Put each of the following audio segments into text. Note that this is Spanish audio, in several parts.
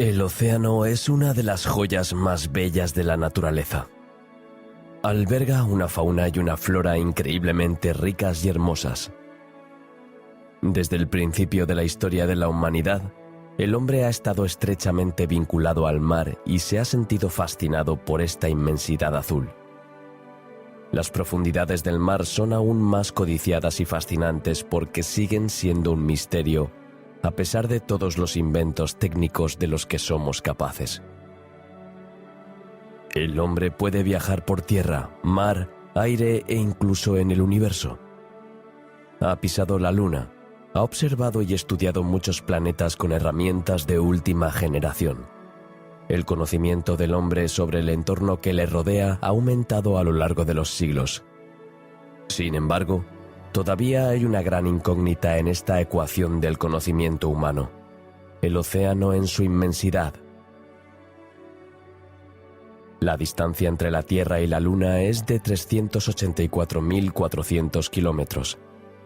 El océano es una de las joyas más bellas de la naturaleza. Alberga una fauna y una flora increíblemente ricas y hermosas. Desde el principio de la historia de la humanidad, el hombre ha estado estrechamente vinculado al mar y se ha sentido fascinado por esta inmensidad azul. Las profundidades del mar son aún más codiciadas y fascinantes porque siguen siendo un misterio a pesar de todos los inventos técnicos de los que somos capaces. El hombre puede viajar por tierra, mar, aire e incluso en el universo. Ha pisado la luna, ha observado y estudiado muchos planetas con herramientas de última generación. El conocimiento del hombre sobre el entorno que le rodea ha aumentado a lo largo de los siglos. Sin embargo, todavía hay una gran incógnita en esta ecuación del conocimiento humano: el océano en su inmensidad. La distancia entre la Tierra y la Luna es de 384.400 kilómetros,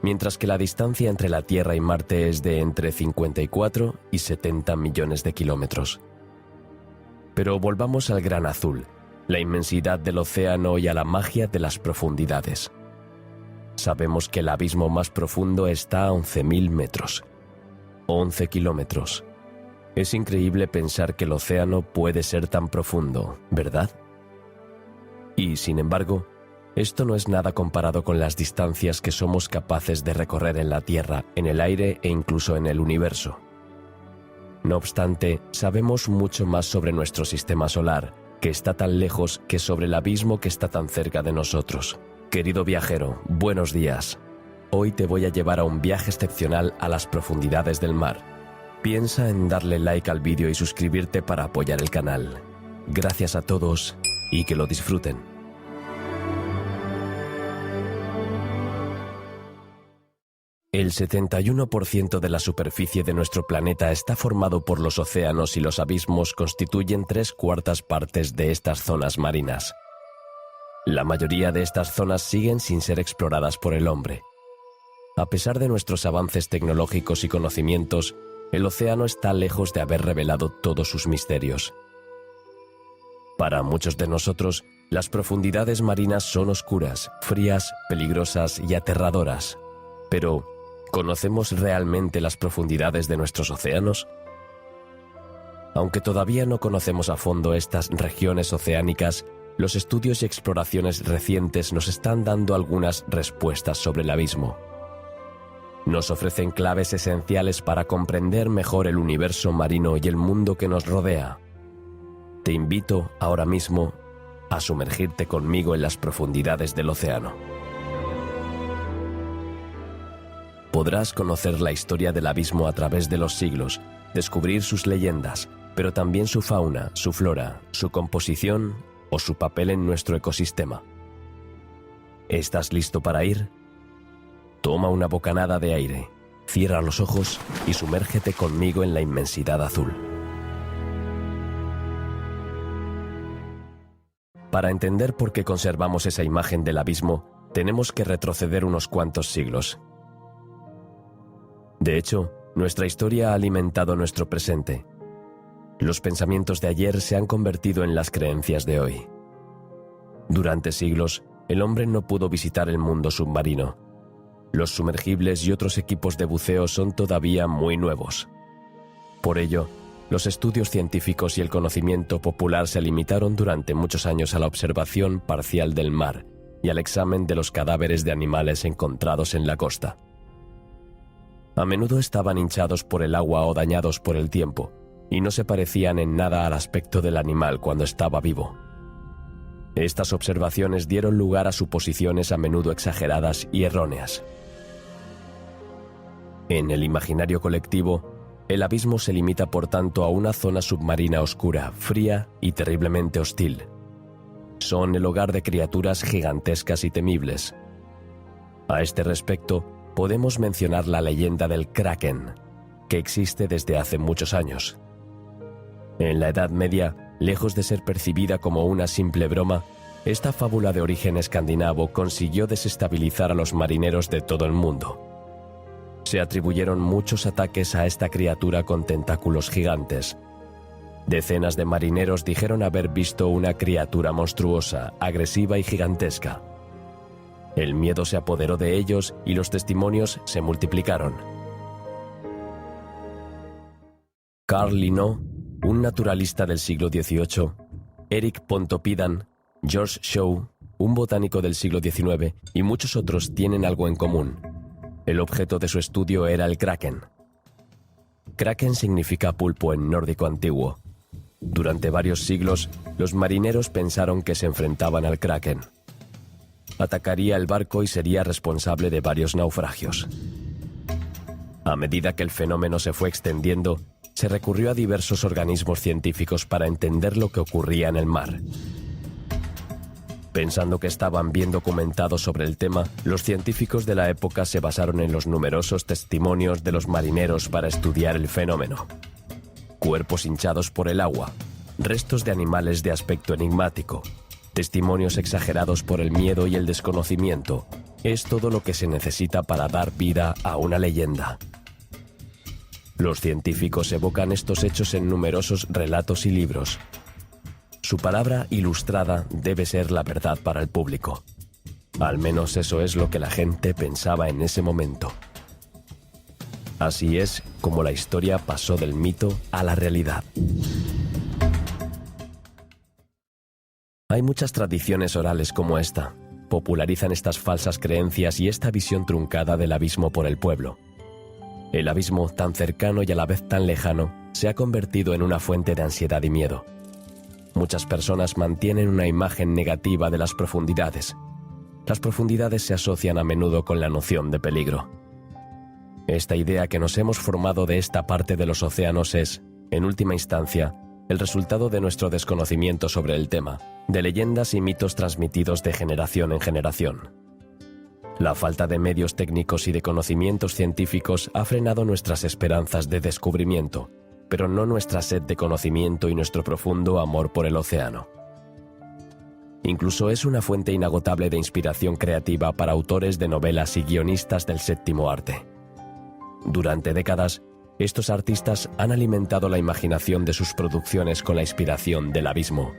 mientras que la distancia entre la Tierra y Marte es de entre 54 y 70 millones de kilómetros. Pero volvamos al gran azul, la inmensidad del océano y a la magia de las profundidades. Sabemos que el abismo más profundo está a 11.000 metros. 11 kilómetros. Es increíble pensar que el océano puede ser tan profundo, ¿verdad? Y, sin embargo, esto no es nada comparado con las distancias que somos capaces de recorrer en la Tierra, en el aire e incluso en el universo. No obstante, sabemos mucho más sobre nuestro sistema solar, que está tan lejos, que sobre el abismo que está tan cerca de nosotros. Querido viajero, buenos días. Hoy te voy a llevar a un viaje excepcional a las profundidades del mar. Piensa en darle like al vídeo y suscribirte para apoyar el canal. Gracias a todos y que lo disfruten. El 71% de la superficie de nuestro planeta está formado por los océanos y los abismos constituyen 3/4 partes de estas zonas marinas. La mayoría de estas zonas siguen sin ser exploradas por el hombre. A pesar de nuestros avances tecnológicos y conocimientos, el océano está lejos de haber revelado todos sus misterios. Para muchos de nosotros, las profundidades marinas son oscuras, frías, peligrosas y aterradoras. Pero, ¿conocemos realmente las profundidades de nuestros océanos? Aunque todavía no conocemos a fondo estas regiones oceánicas, los estudios y exploraciones recientes nos están dando algunas respuestas sobre el abismo. Nos ofrecen claves esenciales para comprender mejor el universo marino y el mundo que nos rodea. Te invito ahora mismo a sumergirte conmigo en las profundidades del océano. Podrás conocer la historia del abismo a través de los siglos, descubrir sus leyendas, pero también su fauna, su flora, su composición o su papel en nuestro ecosistema. ¿Estás listo para ir? Toma una bocanada de aire, cierra los ojos y sumérgete conmigo en la inmensidad azul. Para entender por qué conservamos esa imagen del abismo, tenemos que retroceder unos cuantos siglos. De hecho, nuestra historia ha alimentado nuestro presente. Los pensamientos de ayer se han convertido en las creencias de hoy. Durante siglos, el hombre no pudo visitar el mundo submarino. Los sumergibles y otros equipos de buceo son todavía muy nuevos. Por ello, los estudios científicos y el conocimiento popular se limitaron durante muchos años a la observación parcial del mar y al examen de los cadáveres de animales encontrados en la costa. A menudo estaban hinchados por el agua o dañados por el tiempo, y no se parecían en nada al aspecto del animal cuando estaba vivo. Estas observaciones dieron lugar a suposiciones a menudo exageradas y erróneas. En el imaginario colectivo, el abismo se limita por tanto a una zona submarina oscura, fría y terriblemente hostil. Son el hogar de criaturas gigantescas y temibles. A este respecto, podemos mencionar la leyenda del Kraken, que existe desde hace muchos años. En la Edad Media, lejos de ser percibida como una simple broma, esta fábula de origen escandinavo consiguió desestabilizar a los marineros de todo el mundo. Se atribuyeron muchos ataques a esta criatura con tentáculos gigantes. Decenas de marineros dijeron haber visto una criatura monstruosa, agresiva y gigantesca. El miedo se apoderó de ellos y los testimonios se multiplicaron. Carl Linnaeus, un naturalista del siglo XVIII, Eric Pontoppidan, George Shaw, un botánico del siglo XIX y muchos otros tienen algo en común. El objeto de su estudio era el kraken. Kraken significa pulpo en nórdico antiguo. Durante varios siglos, los marineros pensaron que se enfrentaban al kraken. Atacaría el barco y sería responsable de varios naufragios. A medida que el fenómeno se fue extendiendo, se recurrió a diversos organismos científicos para entender lo que ocurría en el mar. Pensando que estaban bien documentados sobre el tema, los científicos de la época se basaron en los numerosos testimonios de los marineros para estudiar el fenómeno. Cuerpos hinchados por el agua, restos de animales de aspecto enigmático, testimonios exagerados por el miedo y el desconocimiento. Es todo lo que se necesita para dar vida a una leyenda. Los científicos evocan estos hechos en numerosos relatos y libros. Su palabra ilustrada debe ser la verdad para el público. Al menos eso es lo que la gente pensaba en ese momento. Así es como la historia pasó del mito a la realidad. Hay muchas tradiciones orales como esta. Popularizan estas falsas creencias y esta visión truncada del abismo por el pueblo. El abismo, tan cercano y a la vez tan lejano, se ha convertido en una fuente de ansiedad y miedo. Muchas personas mantienen una imagen negativa de las profundidades. Las profundidades se asocian a menudo con la noción de peligro. Esta idea que nos hemos formado de esta parte de los océanos es, en última instancia, el resultado de nuestro desconocimiento sobre el tema, de leyendas y mitos transmitidos de generación en generación. La falta de medios técnicos y de conocimientos científicos ha frenado nuestras esperanzas de descubrimiento, pero no nuestra sed de conocimiento y nuestro profundo amor por el océano. Incluso es una fuente inagotable de inspiración creativa para autores de novelas y guionistas del séptimo arte. Durante décadas, estos artistas han alimentado la imaginación de sus producciones con la inspiración del abismo.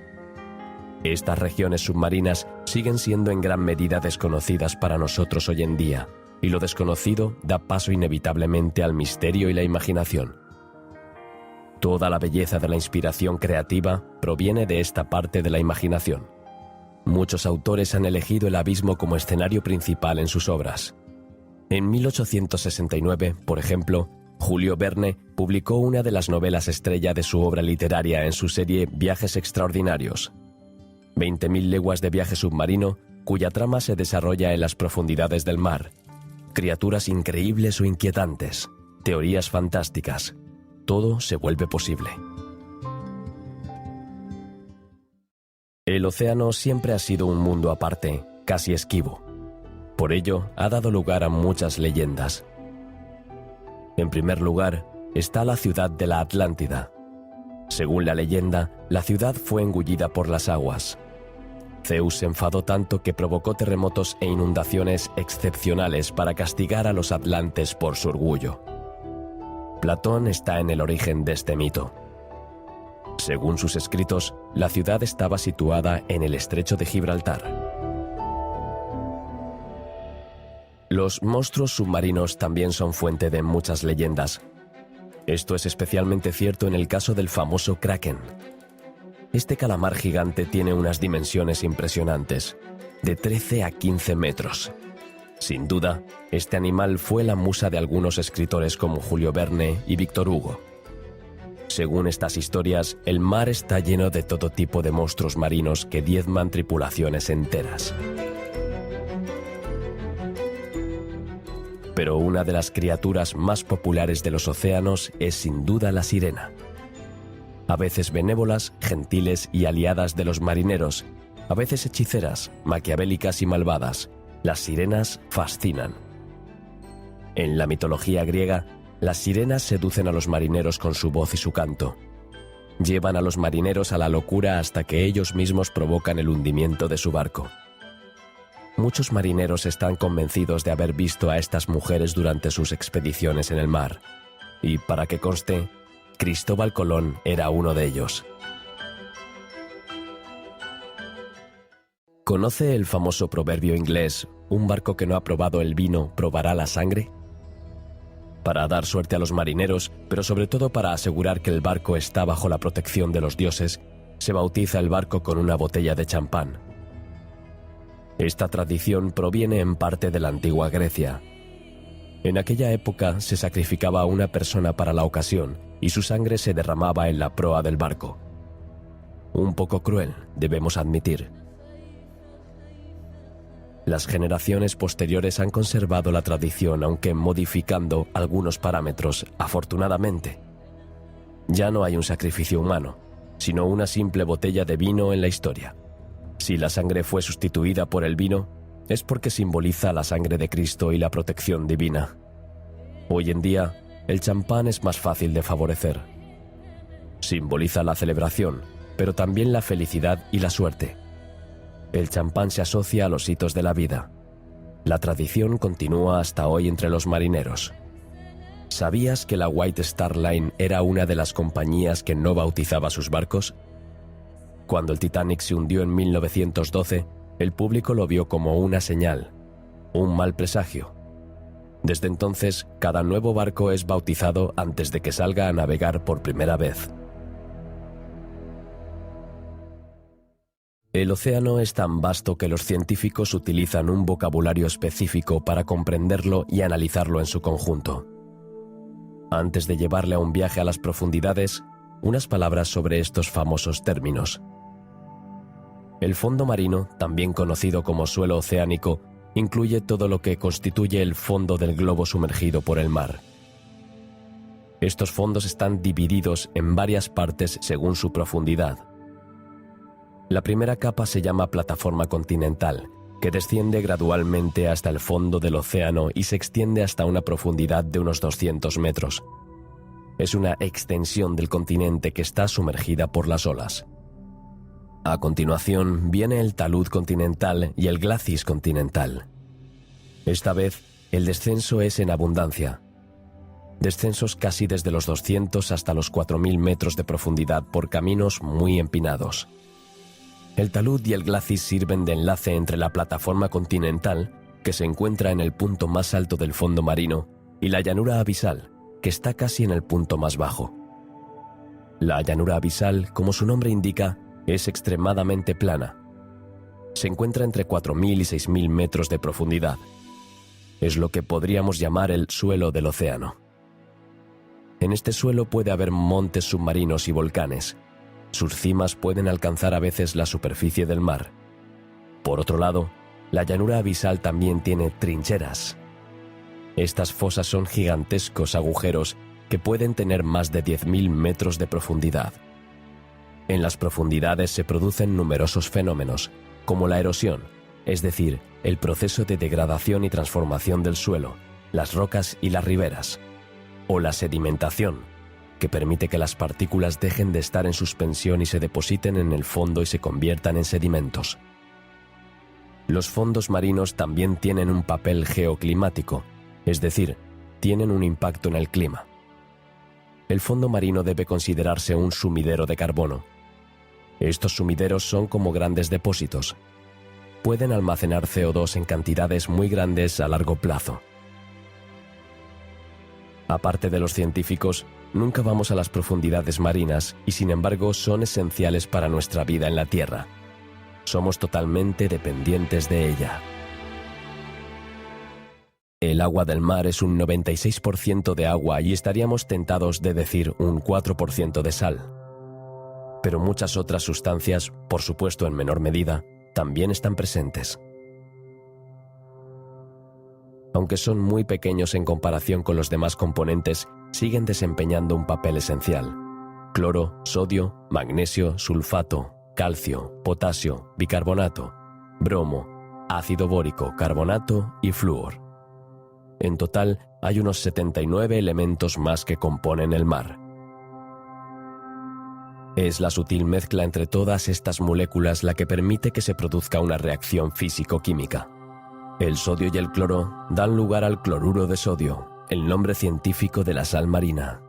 Estas regiones submarinas siguen siendo en gran medida desconocidas para nosotros hoy en día, y lo desconocido da paso inevitablemente al misterio y la imaginación. Toda la belleza de la inspiración creativa proviene de esta parte de la imaginación. Muchos autores han elegido el abismo como escenario principal en sus obras. En 1869, por ejemplo, Julio Verne publicó una de las novelas estrella de su obra literaria en su serie Viajes Extraordinarios. 20.000 leguas de viaje submarino, cuya trama se desarrolla en las profundidades del mar. Criaturas increíbles o inquietantes, teorías fantásticas. Todo se vuelve posible. El océano siempre ha sido un mundo aparte, casi esquivo. Por ello, ha dado lugar a muchas leyendas. En primer lugar, está la ciudad de la Atlántida. Según la leyenda, la ciudad fue engullida por las aguas. Zeus se enfadó tanto que provocó terremotos e inundaciones excepcionales para castigar a los atlantes por su orgullo. Platón está en el origen de este mito. Según sus escritos, la ciudad estaba situada en el estrecho de Gibraltar. Los monstruos submarinos también son fuente de muchas leyendas. Esto es especialmente cierto en el caso del famoso kraken. Este calamar gigante tiene unas dimensiones impresionantes, de 13 a 15 metros. Sin duda, este animal fue la musa de algunos escritores como Julio Verne y Víctor Hugo. Según estas historias, el mar está lleno de todo tipo de monstruos marinos que diezman tripulaciones enteras. Pero una de las criaturas más populares de los océanos es sin duda la sirena. A veces benévolas, gentiles y aliadas de los marineros, a veces hechiceras, maquiavélicas y malvadas, las sirenas fascinan. En la mitología griega, las sirenas seducen a los marineros con su voz y su canto. Llevan a los marineros a la locura hasta que ellos mismos provocan el hundimiento de su barco. Muchos marineros están convencidos de haber visto a estas mujeres durante sus expediciones en el mar. Y para que conste, Cristóbal Colón era uno de ellos. ¿Conoce el famoso proverbio inglés, un barco que no ha probado el vino probará la sangre? Para dar suerte a los marineros, pero sobre todo para asegurar que el barco está bajo la protección de los dioses, se bautiza el barco con una botella de champán. Esta tradición proviene en parte de la antigua Grecia. En aquella época se sacrificaba a una persona para la ocasión y su sangre se derramaba en la proa del barco. Un poco cruel, debemos admitir. Las generaciones posteriores han conservado la tradición, aunque modificando algunos parámetros, afortunadamente. Ya no hay un sacrificio humano, sino una simple botella de vino en la historia. Si la sangre fue sustituida por el vino, es porque simboliza la sangre de Cristo y la protección divina. Hoy en día, el champán es más fácil de favorecer. Simboliza la celebración, pero también la felicidad y la suerte. El champán se asocia a los hitos de la vida. La tradición continúa hasta hoy entre los marineros. ¿Sabías que la White Star Line era una de las compañías que no bautizaba sus barcos? Cuando el Titanic se hundió en 1912, el público lo vio como una señal, un mal presagio. Desde entonces, cada nuevo barco es bautizado antes de que salga a navegar por primera vez. El océano es tan vasto que los científicos utilizan un vocabulario específico para comprenderlo y analizarlo en su conjunto. Antes de llevarle a un viaje a las profundidades, unas palabras sobre estos famosos términos. El fondo marino, también conocido como suelo oceánico, incluye todo lo que constituye el fondo del globo sumergido por el mar. Estos fondos están divididos en varias partes según su profundidad. La primera capa se llama plataforma continental, que desciende gradualmente hasta el fondo del océano y se extiende hasta una profundidad de unos 200 metros. Es una extensión del continente que está sumergida por las olas. A continuación viene el talud continental y el glacis continental. Esta vez, el descenso es en abundancia. Descensos casi desde los 200 hasta los 4.000 metros de profundidad por caminos muy empinados. El talud y el glacis sirven de enlace entre la plataforma continental, que se encuentra en el punto más alto del fondo marino, y la llanura abisal, que está casi en el punto más bajo. La llanura abisal, como su nombre indica, es extremadamente plana. Se encuentra entre 4.000 y 6.000 metros de profundidad. Es lo que podríamos llamar el suelo del océano. En este suelo puede haber montes submarinos y volcanes. Sus cimas pueden alcanzar a veces la superficie del mar. Por otro lado, la llanura abisal también tiene trincheras. Estas fosas son gigantescos agujeros que pueden tener más de 10.000 metros de profundidad. En las profundidades se producen numerosos fenómenos, como la erosión, es decir, el proceso de degradación y transformación del suelo, las rocas y las riberas, o la sedimentación, que permite que las partículas dejen de estar en suspensión y se depositen en el fondo y se conviertan en sedimentos. Los fondos marinos también tienen un papel geoclimático, es decir, tienen un impacto en el clima. El fondo marino debe considerarse un sumidero de carbono. Estos sumideros son como grandes depósitos. Pueden almacenar CO2 en cantidades muy grandes a largo plazo. Aparte de los científicos, nunca vamos a las profundidades marinas y sin embargo son esenciales para nuestra vida en la Tierra. Somos totalmente dependientes de ella. El agua del mar es un 96% de agua y estaríamos tentados de decir un 4% de sal. Pero muchas otras sustancias, por supuesto en menor medida, también están presentes. Aunque son muy pequeños en comparación con los demás componentes, siguen desempeñando un papel esencial. Cloro, sodio, magnesio, sulfato, calcio, potasio, bicarbonato, bromo, ácido bórico, carbonato y flúor. En total, hay unos 79 elementos más que componen el mar. Es la sutil mezcla entre todas estas moléculas la que permite que se produzca una reacción físico-química. El sodio y el cloro dan lugar al cloruro de sodio, el nombre científico de la sal marina.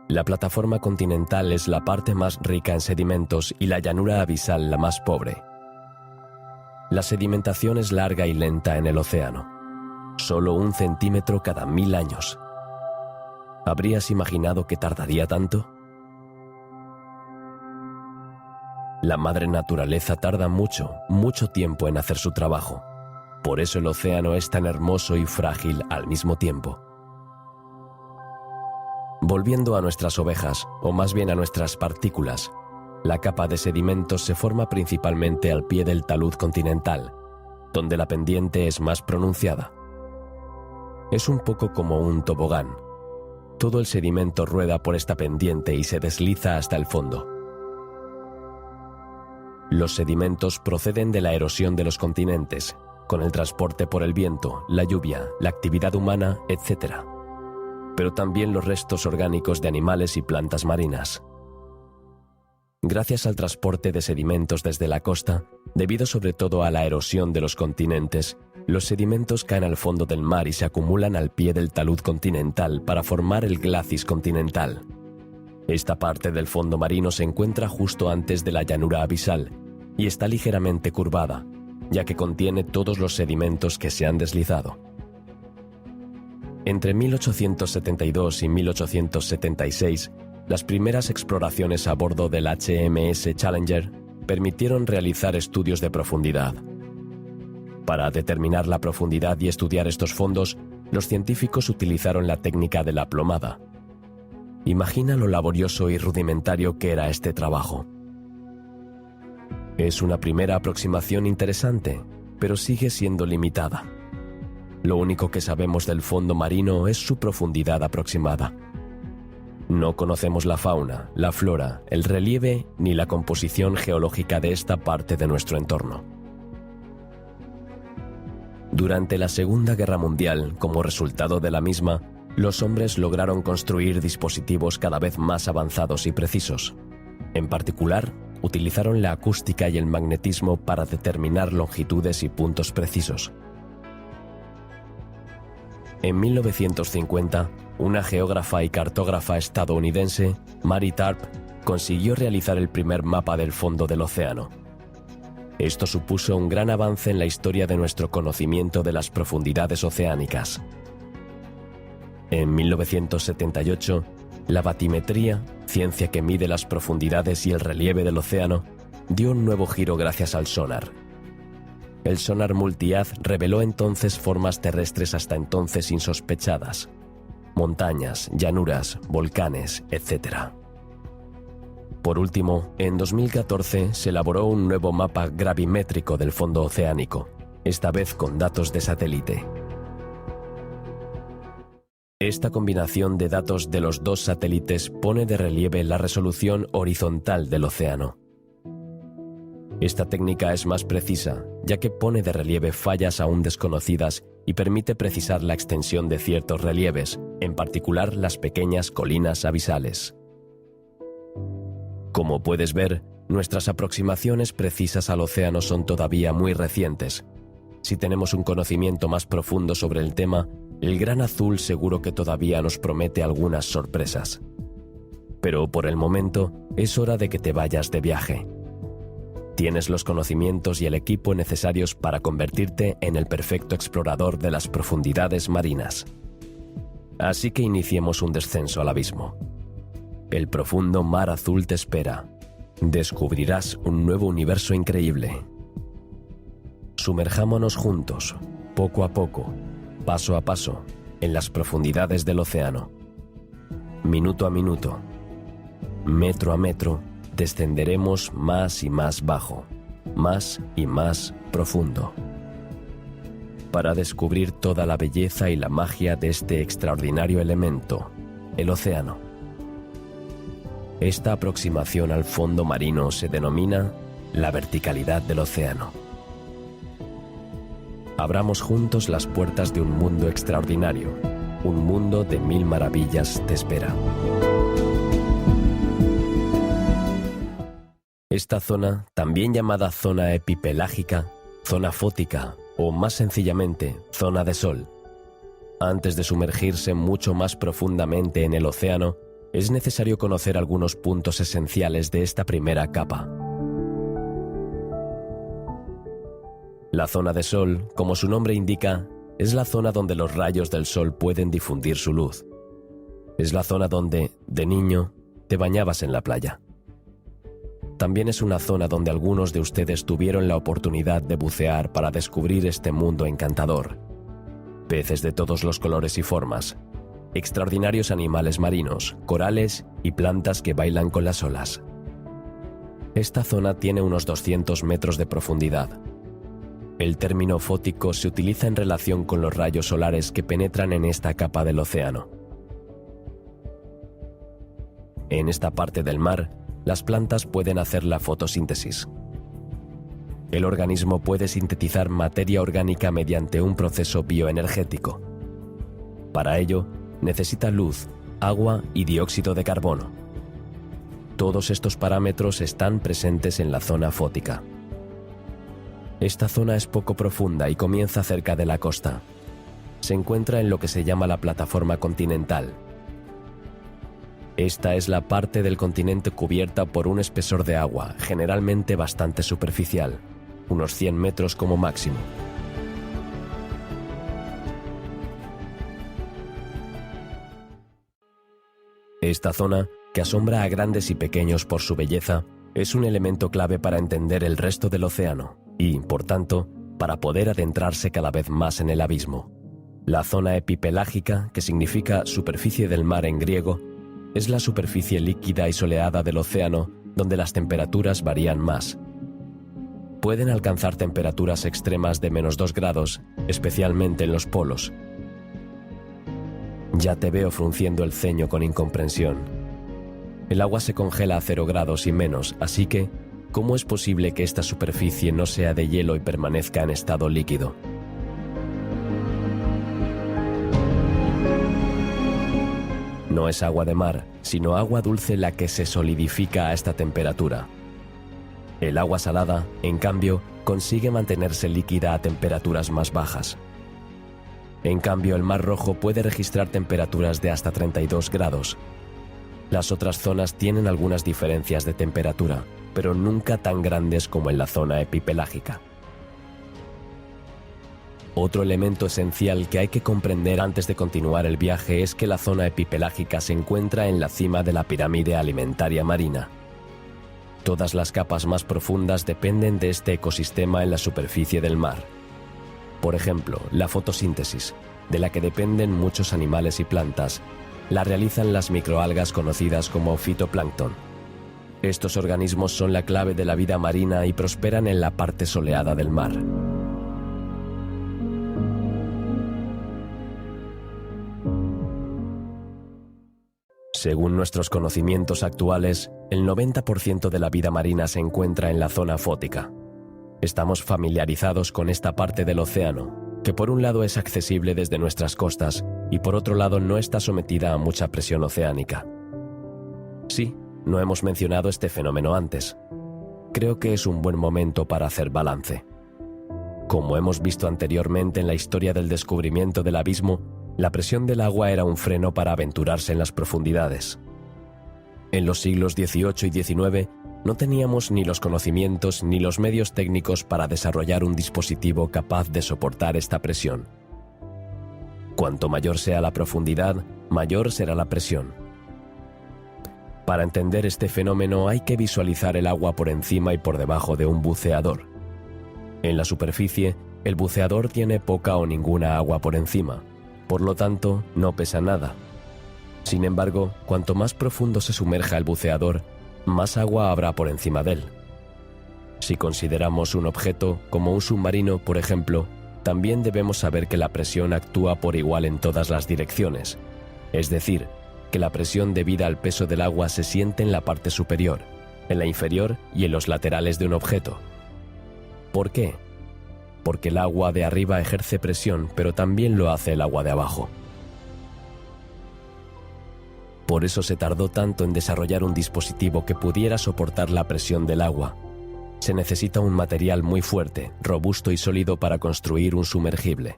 La plataforma continental es la parte más rica en sedimentos y la llanura abisal la más pobre. La sedimentación es larga y lenta en el océano, solo 1 centímetro cada 1000 años. ¿Habrías imaginado que tardaría tanto? La madre naturaleza tarda mucho, mucho tiempo en hacer su trabajo. Por eso el océano es tan hermoso y frágil al mismo tiempo. Volviendo a nuestras ovejas, o más bien a nuestras partículas, la capa de sedimentos se forma principalmente al pie del talud continental, donde la pendiente es más pronunciada. Es un poco como un tobogán. Todo el sedimento rueda por esta pendiente y se desliza hasta el fondo. Los sedimentos proceden de la erosión de los continentes, con el transporte por el viento, la lluvia, la actividad humana, etc. Pero también los restos orgánicos de animales y plantas marinas. Gracias al transporte de sedimentos desde la costa, debido sobre todo a la erosión de los continentes, los sedimentos caen al fondo del mar y se acumulan al pie del talud continental para formar el glacis continental. Esta parte del fondo marino se encuentra justo antes de la llanura abisal y está ligeramente curvada, ya que contiene todos los sedimentos que se han deslizado. Entre 1872 y 1876, las primeras exploraciones a bordo del HMS Challenger permitieron realizar estudios de profundidad. Para determinar la profundidad y estudiar estos fondos, los científicos utilizaron la técnica de la plomada. Imagina lo laborioso y rudimentario que era este trabajo. Es una primera aproximación interesante, pero sigue siendo limitada. Lo único que sabemos del fondo marino es su profundidad aproximada. No conocemos la fauna, la flora, el relieve ni la composición geológica de esta parte de nuestro entorno. Durante la Segunda Guerra Mundial, como resultado de la misma, los hombres lograron construir dispositivos cada vez más avanzados y precisos. En particular, utilizaron la acústica y el magnetismo para determinar longitudes y puntos precisos. En 1950, una geógrafa y cartógrafa estadounidense, Mary Tarp, consiguió realizar el primer mapa del fondo del océano. Esto supuso un gran avance en la historia de nuestro conocimiento de las profundidades oceánicas. En 1978, la batimetría, ciencia que mide las profundidades y el relieve del océano, dio un nuevo giro gracias al sonar. El sonar multihaz reveló entonces formas terrestres hasta entonces insospechadas: montañas, llanuras, volcanes, etc. Por último, en 2014 se elaboró un nuevo mapa gravimétrico del fondo oceánico, esta vez con datos de satélite. Esta combinación de datos de los dos satélites pone de relieve la resolución horizontal del océano. Esta técnica es más precisa, ya que pone de relieve fallas aún desconocidas y permite precisar la extensión de ciertos relieves, en particular las pequeñas colinas abisales. Como puedes ver, nuestras aproximaciones precisas al océano son todavía muy recientes. Si tenemos un conocimiento más profundo sobre el tema, el gran azul seguro que todavía nos promete algunas sorpresas. Pero por el momento, es hora de que te vayas de viaje. Tienes los conocimientos y el equipo necesarios para convertirte en el perfecto explorador de las profundidades marinas. Así que iniciemos un descenso al abismo. El profundo mar azul te espera. Descubrirás un nuevo universo increíble. Sumerjámonos juntos, poco a poco, paso a paso, en las profundidades del océano. Minuto a minuto, metro a metro, descenderemos más y más bajo, más y más profundo, para descubrir toda la belleza y la magia de este extraordinario elemento, el océano. Esta aproximación al fondo marino se denomina la verticalidad del océano. Abramos juntos las puertas de un mundo extraordinario. Un mundo de 1000 maravillas te espera. Esta zona, también llamada zona epipelágica, zona fótica o más sencillamente zona de sol, antes de sumergirse mucho más profundamente en el océano, es necesario conocer algunos puntos esenciales de esta primera capa. La zona de sol, como su nombre indica, es la zona donde los rayos del sol pueden difundir su luz. Es la zona donde, de niño, te bañabas en la playa. También es una zona donde algunos de ustedes tuvieron la oportunidad de bucear para descubrir este mundo encantador. Peces de todos los colores y formas, extraordinarios animales marinos, corales y plantas que bailan con las olas. Esta zona tiene unos 200 metros de profundidad. El término fótico se utiliza en relación con los rayos solares que penetran en esta capa del océano. En esta parte del mar, las plantas pueden hacer la fotosíntesis. El organismo puede sintetizar materia orgánica mediante un proceso bioenergético. Para ello, necesita luz, agua y dióxido de carbono. Todos estos parámetros están presentes en la zona fótica. Esta zona es poco profunda y comienza cerca de la costa. Se encuentra en lo que se llama la plataforma continental. Esta es la parte del continente cubierta por un espesor de agua, generalmente bastante superficial, unos 100 metros como máximo. Esta zona, que asombra a grandes y pequeños por su belleza, es un elemento clave para entender el resto del océano y, por tanto, para poder adentrarse cada vez más en el abismo. La zona epipelágica, que significa superficie del mar en griego, es la superficie líquida y soleada del océano donde las temperaturas varían más. Pueden alcanzar temperaturas extremas de -2 grados, especialmente en los polos. Ya te veo frunciendo el ceño con incomprensión. El agua se congela a 0 grados y menos, así que, ¿cómo es posible que esta superficie no sea de hielo y permanezca en estado líquido? No es agua de mar, sino agua dulce la que se solidifica a esta temperatura. El agua salada, en cambio, consigue mantenerse líquida a temperaturas más bajas. En cambio, el Mar Rojo puede registrar temperaturas de hasta 32 grados. Las otras zonas tienen algunas diferencias de temperatura, pero nunca tan grandes como en la zona epipelágica. Otro elemento esencial que hay que comprender antes de continuar el viaje es que la zona epipelágica se encuentra en la cima de la pirámide alimentaria marina. Todas las capas más profundas dependen de este ecosistema en la superficie del mar. Por ejemplo, la fotosíntesis, de la que dependen muchos animales y plantas, la realizan las microalgas conocidas como fitoplancton. Estos organismos son la clave de la vida marina y prosperan en la parte soleada del mar. Según nuestros conocimientos actuales, el 90% de la vida marina se encuentra en la zona fótica. Estamos familiarizados con esta parte del océano, que por un lado es accesible desde nuestras costas y por otro lado no está sometida a mucha presión oceánica. Sí, no hemos mencionado este fenómeno antes. Creo que es un buen momento para hacer balance. Como hemos visto anteriormente en la historia del descubrimiento del abismo, la presión del agua era un freno para aventurarse en las profundidades. En los siglos XVIII y XIX no teníamos ni los conocimientos ni los medios técnicos para desarrollar un dispositivo capaz de soportar esta presión. Cuanto mayor sea la profundidad, mayor será la presión. Para entender este fenómeno hay que visualizar el agua por encima y por debajo de un buceador. En la superficie, el buceador tiene poca o ninguna agua por encima. Por lo tanto, no pesa nada. Sin embargo, cuanto más profundo se sumerja el buceador, más agua habrá por encima de él. Si consideramos un objeto, como un submarino, por ejemplo, también debemos saber que la presión actúa por igual en todas las direcciones. Es decir, que la presión debida al peso del agua se siente en la parte superior, en la inferior y en los laterales de un objeto. ¿Por qué? Porque el agua de arriba ejerce presión, pero también lo hace el agua de abajo. Por eso se tardó tanto en desarrollar un dispositivo que pudiera soportar la presión del agua. Se necesita un material muy fuerte, robusto y sólido para construir un sumergible.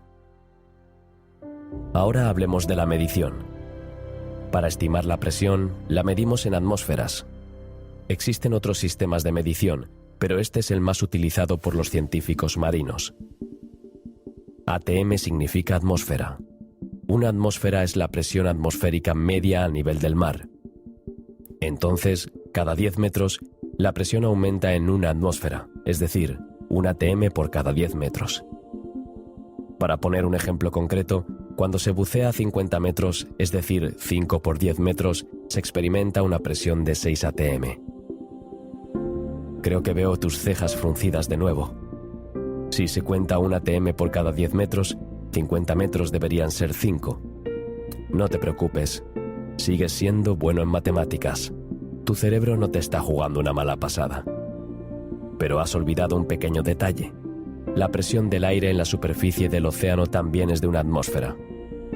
Ahora hablemos de la medición. Para estimar la presión, la medimos en atmósferas. Existen otros sistemas de medición, pero este es el más utilizado por los científicos marinos. ATM significa atmósfera. Una atmósfera es la presión atmosférica media a nivel del mar. Entonces, cada 10 metros, la presión aumenta en una atmósfera, es decir, un ATM por cada 10 metros. Para poner un ejemplo concreto, cuando se bucea a 50 metros, es decir, 5 por 10 metros, se experimenta una presión de 6 ATM. Creo que veo tus cejas fruncidas de nuevo. Si se cuenta un ATM por cada 10 metros, 50 metros deberían ser 5. No te preocupes, sigues siendo bueno en matemáticas. Tu cerebro no te está jugando una mala pasada. Pero has olvidado un pequeño detalle. La presión del aire en la superficie del océano también es de una atmósfera.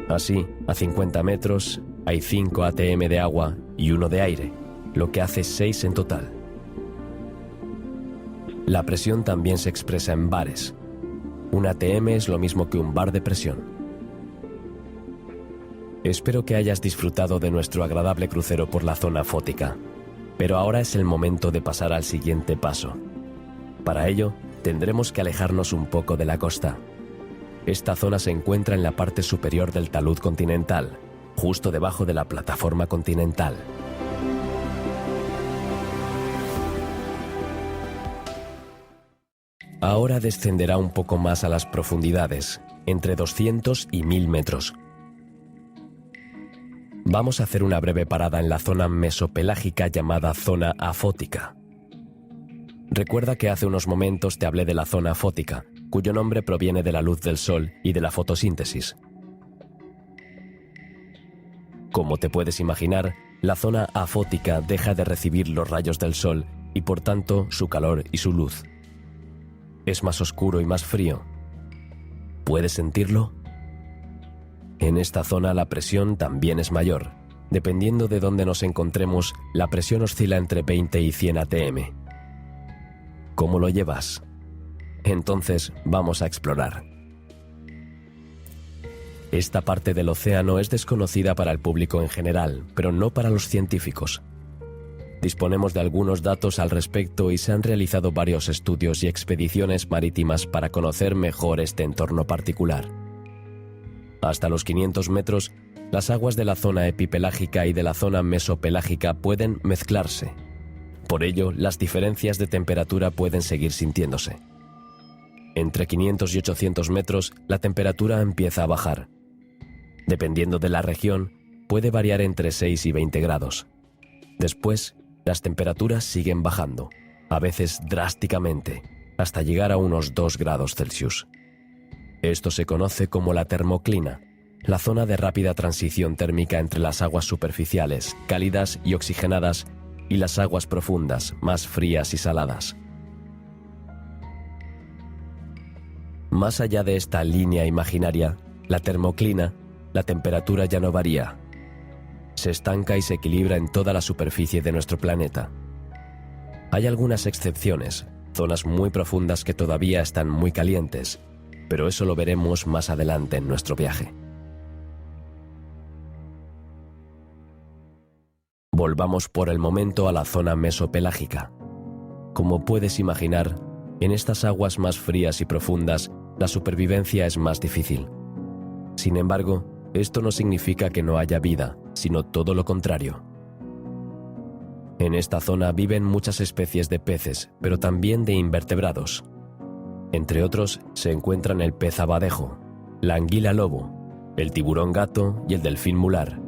Así, a 50 metros, hay 5 ATM de agua y 1 de aire, lo que hace 6 en total. La presión también se expresa en bares. Un ATM es lo mismo que un bar de presión. Espero que hayas disfrutado de nuestro agradable crucero por la zona fótica, pero ahora es el momento de pasar al siguiente paso. Para ello, tendremos que alejarnos un poco de la costa. Esta zona se encuentra en la parte superior del talud continental, justo debajo de la plataforma continental. Ahora descenderá un poco más a las profundidades, entre 200 y 1000 metros. Vamos a hacer una breve parada en la zona mesopelágica llamada zona afótica. Recuerda que hace unos momentos te hablé de la zona afótica, cuyo nombre proviene de la luz del sol y de la fotosíntesis. Como te puedes imaginar, la zona afótica deja de recibir los rayos del sol y por tanto su calor y su luz. Es más oscuro y más frío. ¿Puedes sentirlo? En esta zona la presión también es mayor. Dependiendo de dónde nos encontremos, la presión oscila entre 20 y 100 ATM. ¿Cómo lo llevas? Entonces vamos a explorar. Esta parte del océano es desconocida para el público en general, pero no para los científicos. Disponemos de algunos datos al respecto y se han realizado varios estudios y expediciones marítimas para conocer mejor este entorno particular. Hasta los 500 metros, las aguas de la zona epipelágica y de la zona mesopelágica pueden mezclarse. Por ello, las diferencias de temperatura pueden seguir sintiéndose. Entre 500 y 800 metros, la temperatura empieza a bajar. Dependiendo de la región, puede variar entre 6 y 20 grados. Después, las temperaturas siguen bajando, a veces drásticamente, hasta llegar a unos 2 grados Celsius. Esto se conoce como la termoclina, la zona de rápida transición térmica entre las aguas superficiales, cálidas y oxigenadas, y las aguas profundas, más frías y saladas. Más allá de esta línea imaginaria, la termoclina, la temperatura ya no varía. Se estanca y se equilibra en toda la superficie de nuestro planeta. Hay algunas excepciones, zonas muy profundas que todavía están muy calientes, pero eso lo veremos más adelante en nuestro viaje. Volvamos por el momento a la zona mesopelágica. Como puedes imaginar, en estas aguas más frías y profundas, la supervivencia es más difícil. Sin embargo, esto no significa que no haya vida, sino todo lo contrario. En esta zona viven muchas especies de peces, pero también de invertebrados. Entre otros, se encuentran el pez abadejo, la anguila lobo, el tiburón gato y el delfín mular.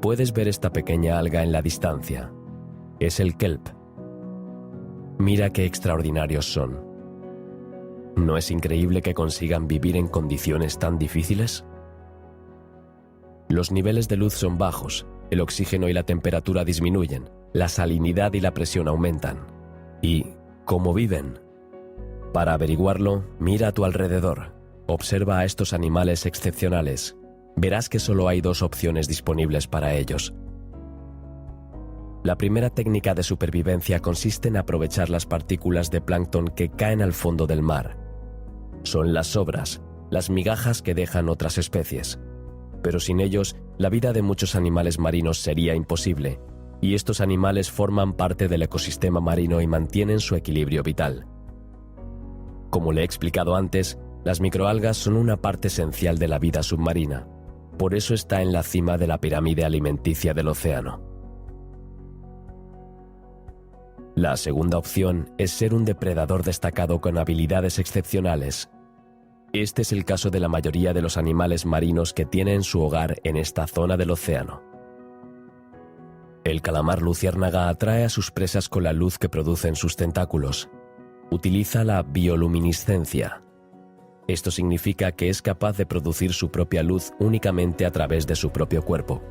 Puedes ver esta pequeña alga en la distancia. Es el kelp. Mira qué extraordinarios son. ¿No es increíble que consigan vivir en condiciones tan difíciles? Los niveles de luz son bajos, el oxígeno y la temperatura disminuyen, la salinidad y la presión aumentan. ¿Y cómo viven? Para averiguarlo, mira a tu alrededor. Observa a estos animales excepcionales. Verás que solo hay 2 opciones disponibles para ellos. La primera técnica de supervivencia consiste en aprovechar las partículas de plancton que caen al fondo del mar. Son las sobras, las migajas que dejan otras especies. Pero sin ellos la vida de muchos animales marinos sería imposible, y estos animales forman parte del ecosistema marino y mantienen su equilibrio vital. Como le he explicado antes, las microalgas son una parte esencial de la vida submarina. Por eso está en la cima de la pirámide alimenticia del océano. La segunda opción es ser un depredador destacado con habilidades excepcionales. Este es el caso de la mayoría de los animales marinos que tienen su hogar en esta zona del océano. El calamar luciérnaga atrae a sus presas con la luz que producen sus tentáculos. Utiliza la bioluminiscencia. Esto significa que es capaz de producir su propia luz únicamente a través de su propio cuerpo.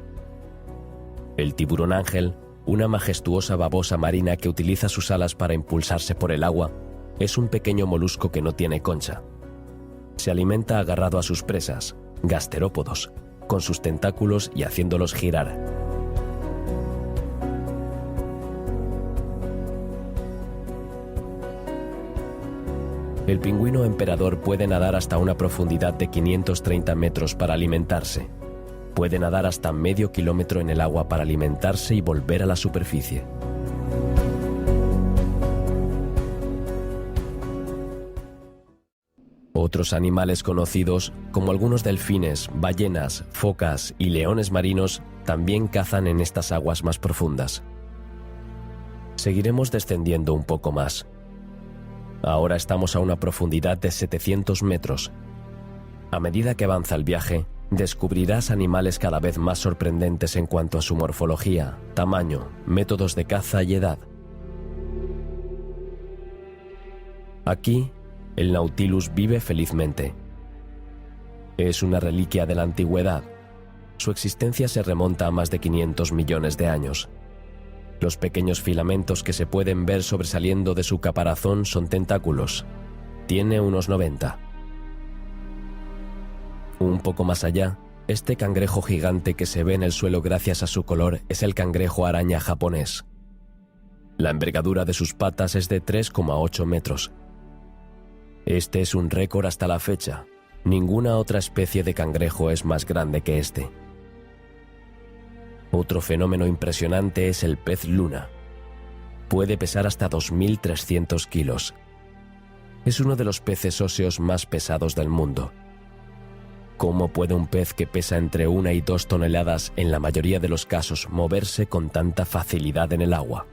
El tiburón ángel, una majestuosa babosa marina que utiliza sus alas para impulsarse por el agua, es un pequeño molusco que no tiene concha. Se alimenta agarrado a sus presas, gasterópodos, con sus tentáculos y haciéndolos girar. El pingüino emperador puede nadar hasta una profundidad de 530 metros para alimentarse. Puede nadar hasta medio kilómetro en el agua para alimentarse y volver a la superficie. Otros animales conocidos, como algunos delfines, ballenas, focas y leones marinos, también cazan en estas aguas más profundas. Seguiremos descendiendo un poco más. Ahora estamos a una profundidad de 700 metros. A medida que avanza el viaje, descubrirás animales cada vez más sorprendentes en cuanto a su morfología, tamaño, métodos de caza y edad. Aquí, el Nautilus vive felizmente. Es una reliquia de la antigüedad. Su existencia se remonta a más de 500 millones de años. Los pequeños filamentos que se pueden ver sobresaliendo de su caparazón son tentáculos. Tiene unos 90. Un poco más allá, este cangrejo gigante que se ve en el suelo gracias a su color es el cangrejo araña japonés. La envergadura de sus patas es de 3,8 metros. Este es un récord hasta la fecha. Ninguna otra especie de cangrejo es más grande que este. Otro fenómeno impresionante es el pez luna. Puede pesar hasta 2.300 kilos. Es uno de los peces óseos más pesados del mundo. ¿Cómo puede un pez que pesa entre 1 y 2 toneladas en la mayoría de los casos moverse con tanta facilidad en el agua?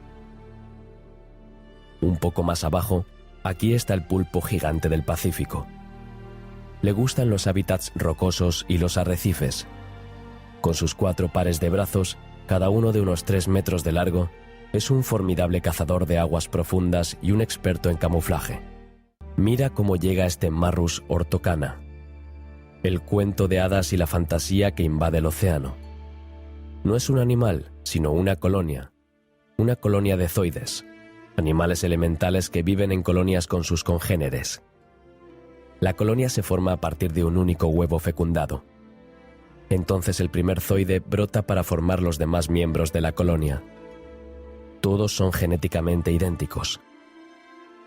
Un poco más abajo, aquí está el pulpo gigante del Pacífico. Le gustan los hábitats rocosos y los arrecifes. Con sus 4 pares de brazos, cada uno de unos 3 metros de largo, es un formidable cazador de aguas profundas y un experto en camuflaje. Mira cómo llega este Marrus ortocana, el cuento de hadas y la fantasía que invade el océano. No es un animal, sino una colonia de zoides, animales elementales que viven en colonias con sus congéneres. La colonia se forma a partir de un único huevo fecundado. Entonces el primer zoide brota para formar los demás miembros de la colonia. Todos son genéticamente idénticos.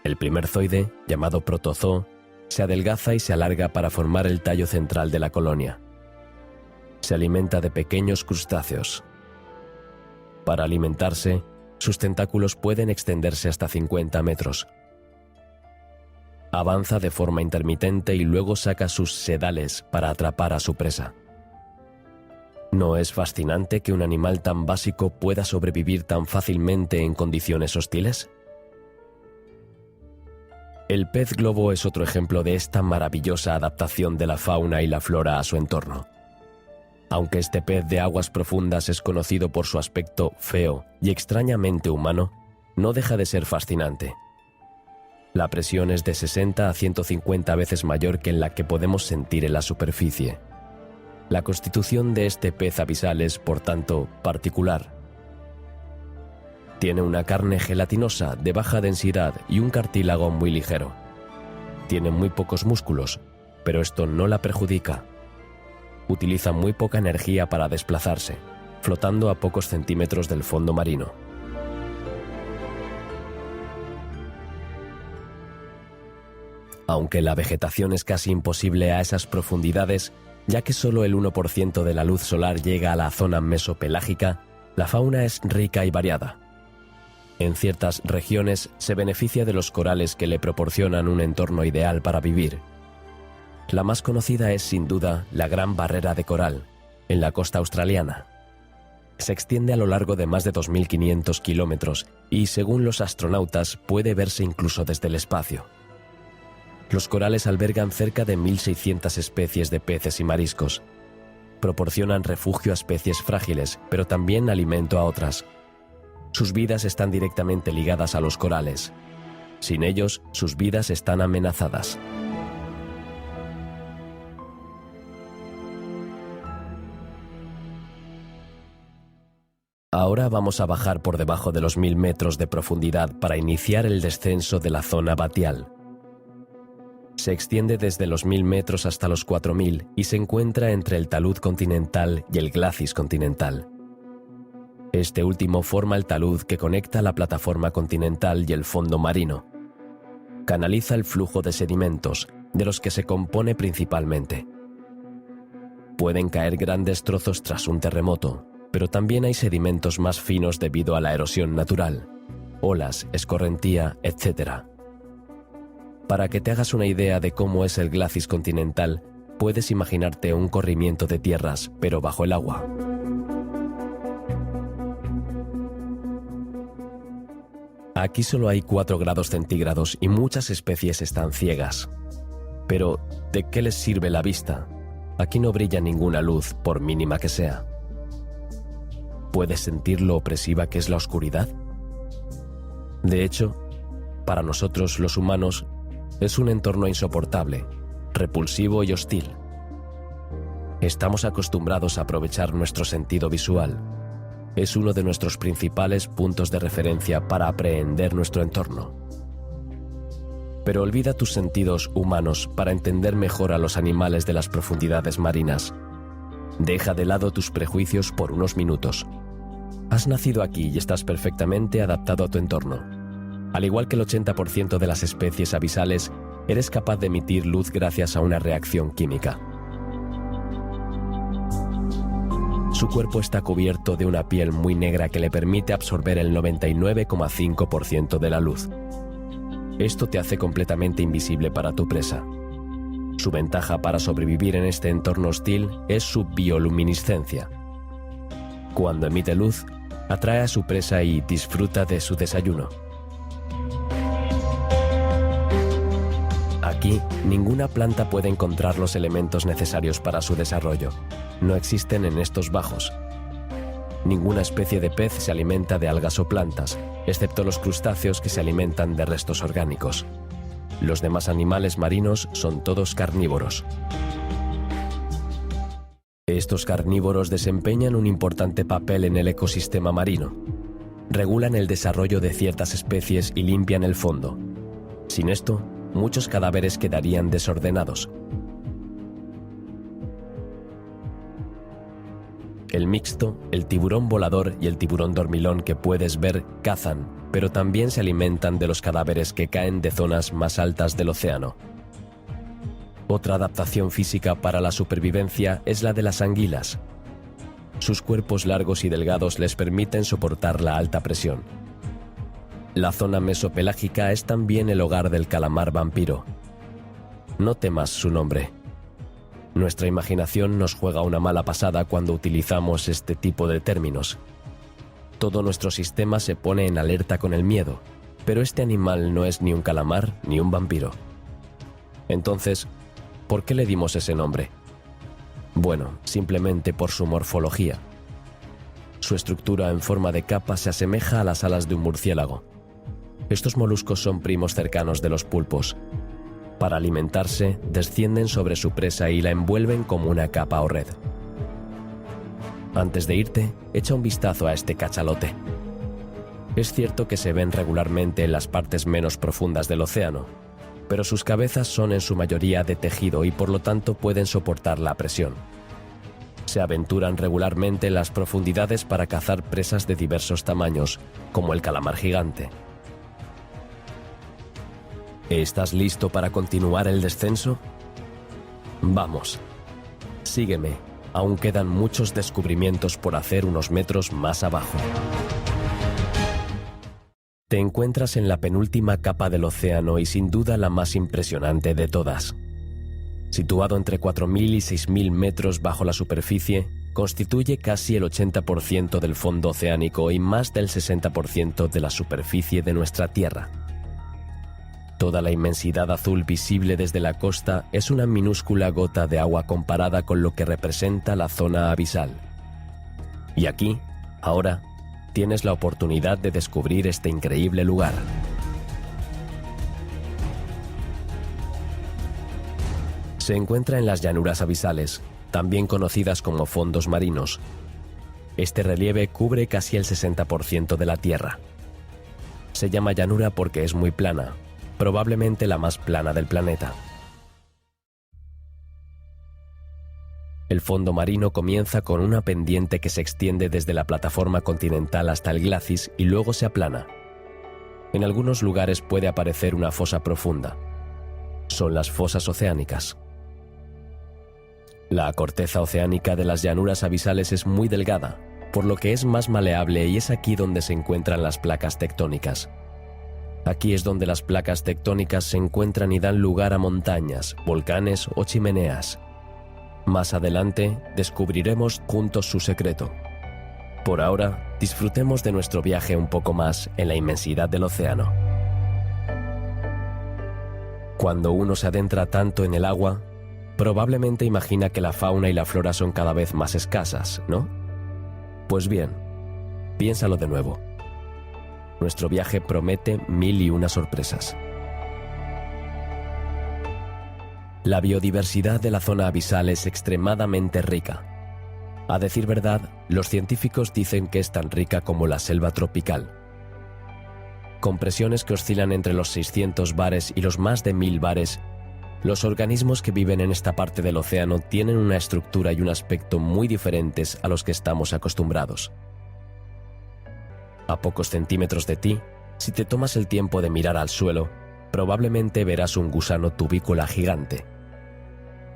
El primer zoide, llamado protozoo, se adelgaza y se alarga para formar el tallo central de la colonia. Se alimenta de pequeños crustáceos. Para alimentarse, sus tentáculos pueden extenderse hasta 50 metros. Avanza de forma intermitente y luego saca sus sedales para atrapar a su presa. ¿No es fascinante que un animal tan básico pueda sobrevivir tan fácilmente en condiciones hostiles? El pez globo es otro ejemplo de esta maravillosa adaptación de la fauna y la flora a su entorno. Aunque este pez de aguas profundas es conocido por su aspecto feo y extrañamente humano, no deja de ser fascinante. La presión es de 60 a 150 veces mayor que en la que podemos sentir en la superficie. La constitución de este pez abisal es, por tanto, particular. Tiene una carne gelatinosa de baja densidad y un cartílago muy ligero. Tiene muy pocos músculos, pero esto no la perjudica. Utiliza muy poca energía para desplazarse, flotando a pocos centímetros del fondo marino. Aunque la vegetación es casi imposible a esas profundidades, Ya que solo el 1% de la luz solar llega a la zona mesopelágica, la fauna es rica y variada. En ciertas regiones se beneficia de los corales que le proporcionan un entorno ideal para vivir. La más conocida es sin duda la Gran Barrera de Coral, en la costa australiana. Se extiende a lo largo de más de 2.500 kilómetros y, según los astronautas, puede verse incluso desde el espacio. Los corales albergan cerca de 1.600 especies de peces y mariscos. Proporcionan refugio a especies frágiles, pero también alimento a otras. Sus vidas están directamente ligadas a los corales. Sin ellos, sus vidas están amenazadas. Ahora vamos a bajar por debajo de los 1.000 metros de profundidad para iniciar el descenso de la zona batial. Se extiende desde los 1.000 metros hasta los 4.000 y se encuentra entre el talud continental y el glacis continental. Este último forma el talud que conecta la plataforma continental y el fondo marino. Canaliza el flujo de sedimentos, de los que se compone principalmente. Pueden caer grandes trozos tras un terremoto, pero también hay sedimentos más finos debido a la erosión natural, olas, escorrentía, etc. Para que te hagas una idea de cómo es el glacis continental, puedes imaginarte un corrimiento de tierras, pero bajo el agua. Aquí solo hay 4 grados centígrados y muchas especies están ciegas. Pero, ¿de qué les sirve la vista? Aquí no brilla ninguna luz, por mínima que sea. ¿Puedes sentir lo opresiva que es la oscuridad? De hecho, para nosotros los humanos, es un entorno insoportable, repulsivo y hostil. Estamos acostumbrados a aprovechar nuestro sentido visual. Es uno de nuestros principales puntos de referencia para aprehender nuestro entorno. Pero olvida tus sentidos humanos para entender mejor a los animales de las profundidades marinas. Deja de lado tus prejuicios por unos minutos. Has nacido aquí y estás perfectamente adaptado a tu entorno. Al igual que el 80% de las especies abisales, eres capaz de emitir luz gracias a una reacción química. Su cuerpo está cubierto de una piel muy negra que le permite absorber el 99,5% de la luz. Esto te hace completamente invisible para tu presa. Su ventaja para sobrevivir en este entorno hostil es su bioluminiscencia. Cuando emite luz, atrae a su presa y disfruta de su desayuno. Aquí, ninguna planta puede encontrar los elementos necesarios para su desarrollo. No existen en estos bajos. Ninguna especie de pez se alimenta de algas o plantas, excepto los crustáceos que se alimentan de restos orgánicos. Los demás animales marinos son todos carnívoros. Estos carnívoros desempeñan un importante papel en el ecosistema marino. Regulan el desarrollo de ciertas especies y limpian el fondo. Sin esto, muchos cadáveres quedarían desordenados. El mixto, el tiburón volador y el tiburón dormilón que puedes ver cazan, pero también se alimentan de los cadáveres que caen de zonas más altas del océano. Otra adaptación física para la supervivencia es la de las anguilas. Sus cuerpos largos y delgados les permiten soportar la alta presión. La zona mesopelágica es también el hogar del calamar vampiro. No temas su nombre. Nuestra imaginación nos juega una mala pasada cuando utilizamos este tipo de términos. Todo nuestro sistema se pone en alerta con el miedo, pero este animal no es ni un calamar ni un vampiro. Entonces, ¿por qué le dimos ese nombre? Bueno, simplemente por su morfología. Su estructura en forma de capa se asemeja a las alas de un murciélago. Estos moluscos son primos cercanos de los pulpos. Para alimentarse, descienden sobre su presa y la envuelven como una capa o red. Antes de irte, echa un vistazo a este cachalote. Es cierto que se ven regularmente en las partes menos profundas del océano, pero sus cabezas son en su mayoría de tejido y por lo tanto pueden soportar la presión. Se aventuran regularmente en las profundidades para cazar presas de diversos tamaños, como el calamar gigante. ¿Estás listo para continuar el descenso? Vamos. Sígueme, aún quedan muchos descubrimientos por hacer unos metros más abajo. Te encuentras en la penúltima capa del océano y sin duda la más impresionante de todas. Situado entre 4.000 y 6.000 metros bajo la superficie, constituye casi el 80% del fondo oceánico y más del 60% de la superficie de nuestra Tierra. Toda la inmensidad azul visible desde la costa es una minúscula gota de agua comparada con lo que representa la zona abisal. Y aquí, ahora, tienes la oportunidad de descubrir este increíble lugar. Se encuentra en las llanuras abisales, también conocidas como fondos marinos. Este relieve cubre casi el 60% de la Tierra. Se llama llanura porque es muy plana, probablemente la más plana del planeta. El fondo marino comienza con una pendiente que se extiende desde la plataforma continental hasta el glacis y luego se aplana. En algunos lugares puede aparecer una fosa profunda. Son las fosas oceánicas. La corteza oceánica de las llanuras abisales es muy delgada, por lo que es más maleable y es aquí donde se encuentran las placas tectónicas. Aquí es donde las placas tectónicas se encuentran y dan lugar a montañas, volcanes o chimeneas. Más adelante descubriremos juntos su secreto. Por ahora, disfrutemos de nuestro viaje un poco más en la inmensidad del océano. Cuando uno se adentra tanto en el agua, probablemente imagina que la fauna y la flora son cada vez más escasas, ¿no? Pues bien, piénsalo de nuevo. Nuestro viaje promete 1001 sorpresas. La biodiversidad de la zona abisal es extremadamente rica. A decir verdad, los científicos dicen que es tan rica como la selva tropical. Con presiones que oscilan entre los 600 bares y los más de 1000 bares, los organismos que viven en esta parte del océano tienen una estructura y un aspecto muy diferentes a los que estamos acostumbrados. A pocos centímetros de ti, si te tomas el tiempo de mirar al suelo, probablemente verás un gusano tubícola gigante.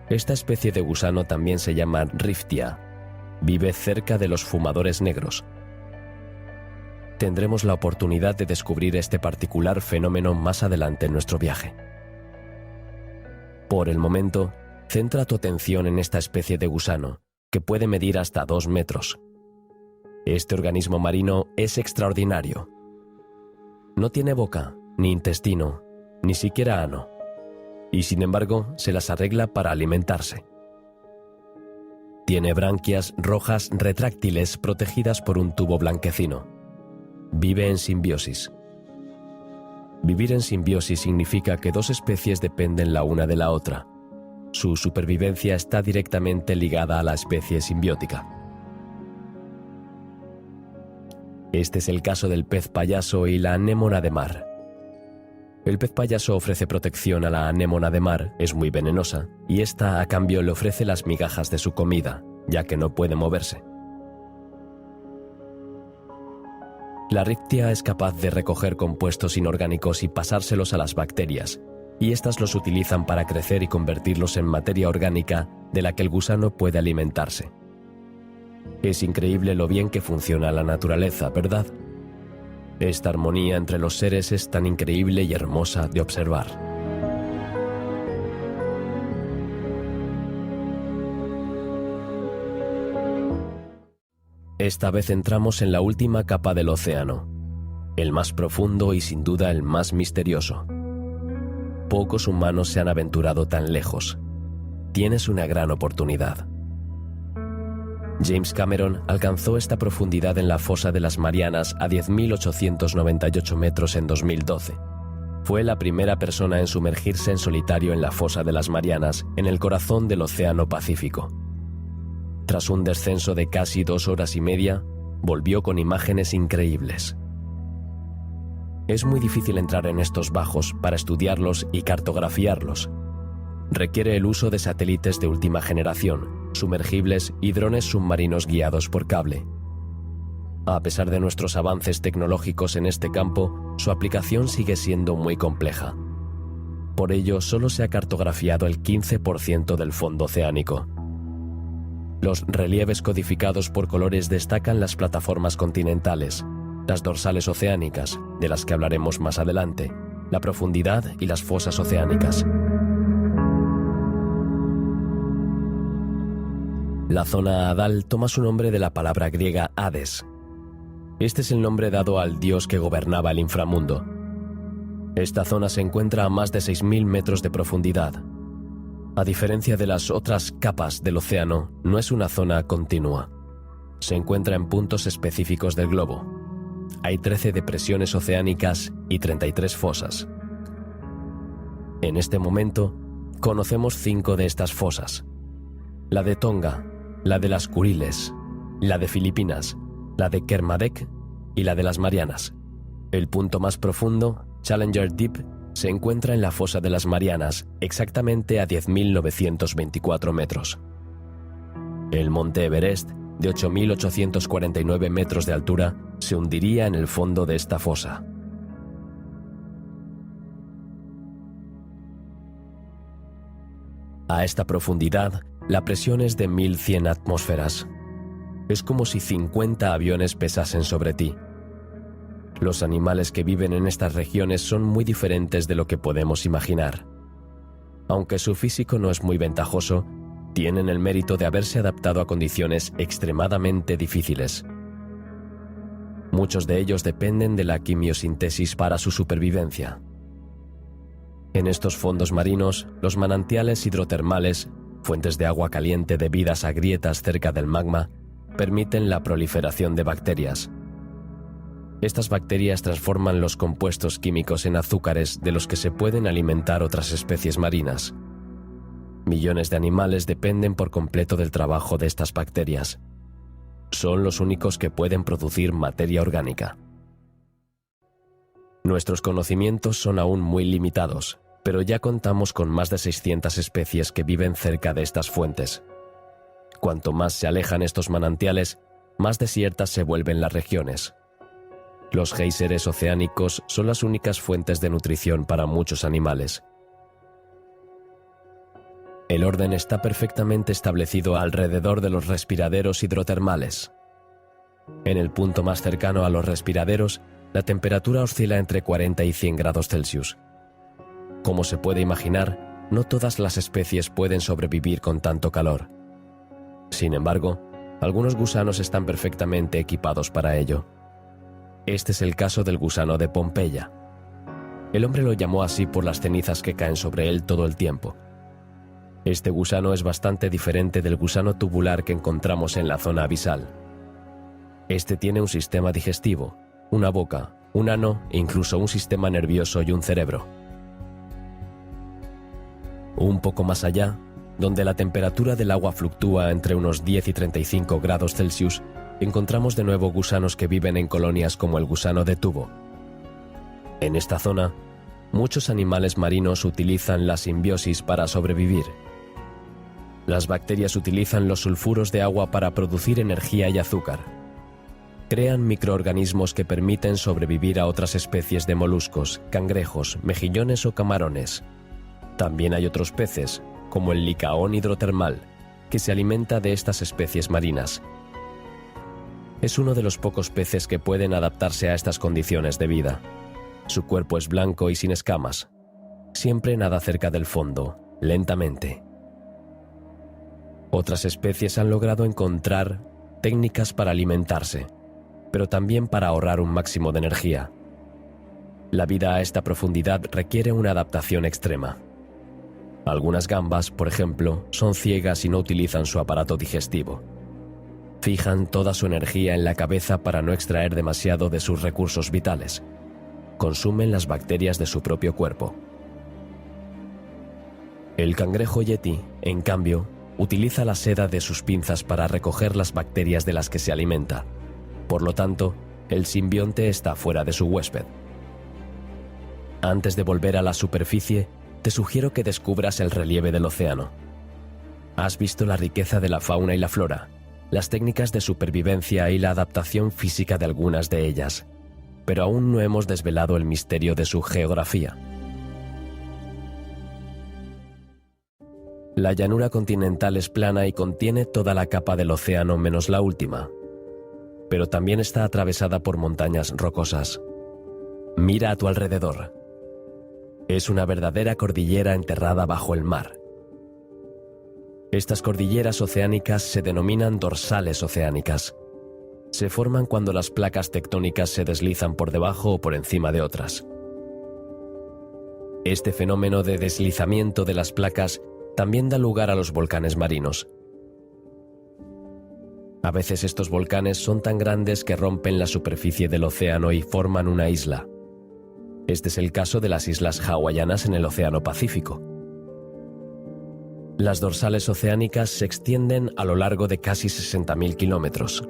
Esta especie de gusano también se llama Riftia. Vive cerca de los fumadores negros. Tendremos la oportunidad de descubrir este particular fenómeno más adelante en nuestro viaje. Por el momento, centra tu atención en esta especie de gusano, que puede medir hasta 2 metros. Este organismo marino es extraordinario. No tiene boca, ni intestino, ni siquiera ano, y sin embargo se las arregla para alimentarse. Tiene branquias rojas retráctiles protegidas por un tubo blanquecino. Vive en simbiosis. Vivir en simbiosis significa que dos especies dependen la una de la otra. Su supervivencia está directamente ligada a la especie simbiótica. Este es el caso del pez payaso y la anémona de mar. El pez payaso ofrece protección a la anémona de mar, es muy venenosa, y ésta a cambio le ofrece las migajas de su comida, ya que no puede moverse. La riftia es capaz de recoger compuestos inorgánicos y pasárselos a las bacterias, y éstas los utilizan para crecer y convertirlos en materia orgánica de la que el gusano puede alimentarse. Es increíble lo bien que funciona la naturaleza, ¿verdad? Esta armonía entre los seres es tan increíble y hermosa de observar. Esta vez entramos en la última capa del océano, el más profundo y sin duda el más misterioso. Pocos humanos se han aventurado tan lejos. Tienes una gran oportunidad. James Cameron alcanzó esta profundidad en la fosa de las Marianas a 10.898 metros en 2012. Fue la primera persona en sumergirse en solitario en la fosa de las Marianas, en el corazón del Océano Pacífico. Tras un descenso de casi 2 horas y media, volvió con imágenes increíbles. Es muy difícil entrar en estos bajos para estudiarlos y cartografiarlos. Requiere el uso de satélites de última generación, sumergibles y drones submarinos guiados por cable. A pesar de nuestros avances tecnológicos en este campo, su aplicación sigue siendo muy compleja. Por ello, solo se ha cartografiado el 15% del fondo oceánico. Los relieves codificados por colores destacan las plataformas continentales, las dorsales oceánicas, de las que hablaremos más adelante, la profundidad y las fosas oceánicas. La zona Hadal toma su nombre de la palabra griega Hades. Este es el nombre dado al dios que gobernaba el inframundo. Esta zona se encuentra a más de 6.000 metros de profundidad. A diferencia de las otras capas del océano, no es una zona continua. Se encuentra en puntos específicos del globo. Hay 13 depresiones oceánicas y 33 fosas. En este momento, conocemos 5 de estas fosas: la de Tonga, la de las Kuriles, la de Filipinas, la de Kermadec y la de las Marianas. El punto más profundo, Challenger Deep, se encuentra en la fosa de las Marianas, exactamente a 10.924 metros. El monte Everest, de 8.849 metros de altura, se hundiría en el fondo de esta fosa. A esta profundidad, la presión es de 1.100 atmósferas. Es como si 50 aviones pesasen sobre ti. Los animales que viven en estas regiones son muy diferentes de lo que podemos imaginar. Aunque su físico no es muy ventajoso, tienen el mérito de haberse adaptado a condiciones extremadamente difíciles. Muchos de ellos dependen de la quimiosintesis para su supervivencia. En estos fondos marinos, los manantiales hidrotermales, fuentes de agua caliente debidas a grietas cerca del magma, permiten la proliferación de bacterias. Estas bacterias transforman los compuestos químicos en azúcares de los que se pueden alimentar otras especies marinas. Millones de animales dependen por completo del trabajo de estas bacterias. Son los únicos que pueden producir materia orgánica. Nuestros conocimientos son aún muy limitados, pero ya contamos con más de 600 especies que viven cerca de estas fuentes. Cuanto más se alejan estos manantiales, más desiertas se vuelven las regiones. Los géiseres oceánicos son las únicas fuentes de nutrición para muchos animales. El orden está perfectamente establecido alrededor de los respiraderos hidrotermales. En el punto más cercano a los respiraderos, la temperatura oscila entre 40 y 100 grados Celsius. Como se puede imaginar, no todas las especies pueden sobrevivir con tanto calor. Sin embargo, algunos gusanos están perfectamente equipados para ello. Este es el caso del gusano de Pompeya. El hombre lo llamó así por las cenizas que caen sobre él todo el tiempo. Este gusano es bastante diferente del gusano tubular que encontramos en la zona abisal. Este tiene un sistema digestivo, una boca, un ano e incluso un sistema nervioso y un cerebro. Un poco más allá, donde la temperatura del agua fluctúa entre unos 10 y 35 grados Celsius, encontramos de nuevo gusanos que viven en colonias como el gusano de tubo. En esta zona, muchos animales marinos utilizan la simbiosis para sobrevivir. Las bacterias utilizan los sulfuros de agua para producir energía y azúcar. Crean microorganismos que permiten sobrevivir a otras especies de moluscos, cangrejos, mejillones o camarones. También hay otros peces, como el licaón hidrotermal, que se alimenta de estas especies marinas. Es uno de los pocos peces que pueden adaptarse a estas condiciones de vida. Su cuerpo es blanco y sin escamas. Siempre nada cerca del fondo, lentamente. Otras especies han logrado encontrar técnicas para alimentarse, pero también para ahorrar un máximo de energía. La vida a esta profundidad requiere una adaptación extrema. Algunas gambas, por ejemplo, son ciegas y no utilizan su aparato digestivo. Fijan toda su energía en la cabeza para no extraer demasiado de sus recursos vitales. Consumen las bacterias de su propio cuerpo. El cangrejo yeti, en cambio, utiliza la seda de sus pinzas para recoger las bacterias de las que se alimenta. Por lo tanto, el simbionte está fuera de su huésped. Antes de volver a la superficie, te sugiero que descubras el relieve del océano. Has visto la riqueza de la fauna y la flora, las técnicas de supervivencia y la adaptación física de algunas de ellas, pero aún no hemos desvelado el misterio de su geografía. La llanura continental es plana y contiene toda la capa del océano menos la última, pero también está atravesada por montañas rocosas. Mira a tu alrededor. Es una verdadera cordillera enterrada bajo el mar. Estas cordilleras oceánicas se denominan dorsales oceánicas. Se forman cuando las placas tectónicas se deslizan por debajo o por encima de otras. Este fenómeno de deslizamiento de las placas también da lugar a los volcanes marinos. A veces estos volcanes son tan grandes que rompen la superficie del océano y forman una isla. Este es el caso de las islas hawaianas en el Océano Pacífico. Las dorsales oceánicas se extienden a lo largo de casi 60.000 kilómetros.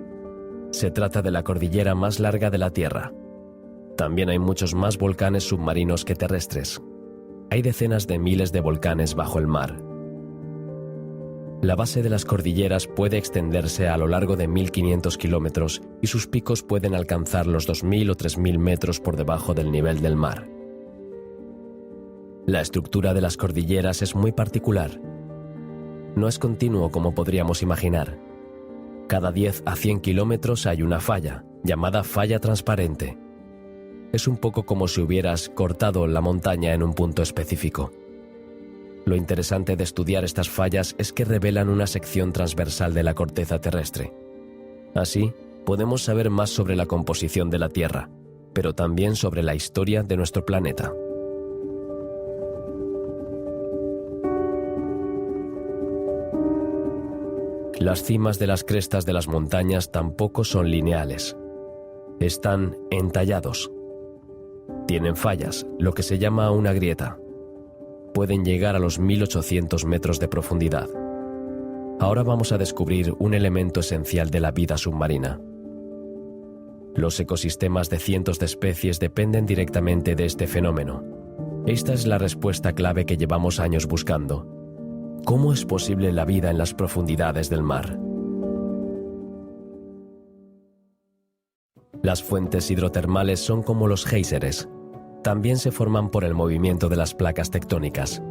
Se trata de la cordillera más larga de la Tierra. También hay muchos más volcanes submarinos que terrestres. Hay decenas de miles de volcanes bajo el mar. La base de las cordilleras puede extenderse a lo largo de 1.500 kilómetros y sus picos pueden alcanzar los 2.000 o 3.000 metros por debajo del nivel del mar. La estructura de las cordilleras es muy particular. No es continuo como podríamos imaginar. Cada 10 a 100 kilómetros hay una falla, llamada falla transparente. Es un poco como si hubieras cortado la montaña en un punto específico. Lo interesante de estudiar estas fallas es que revelan una sección transversal de la corteza terrestre. Así, podemos saber más sobre la composición de la Tierra, pero también sobre la historia de nuestro planeta. Las cimas de las crestas de las montañas tampoco son lineales. Están entallados. Tienen fallas, lo que se llama una grieta. Pueden llegar a los 1.800 metros de profundidad. Ahora vamos a descubrir un elemento esencial de la vida submarina. Los ecosistemas de cientos de especies dependen directamente de este fenómeno. Esta es la respuesta clave que llevamos años buscando. ¿Cómo es posible la vida en las profundidades del mar? Las fuentes hidrotermales son como los géiseres. También se forman por el movimiento de las placas tectónicas.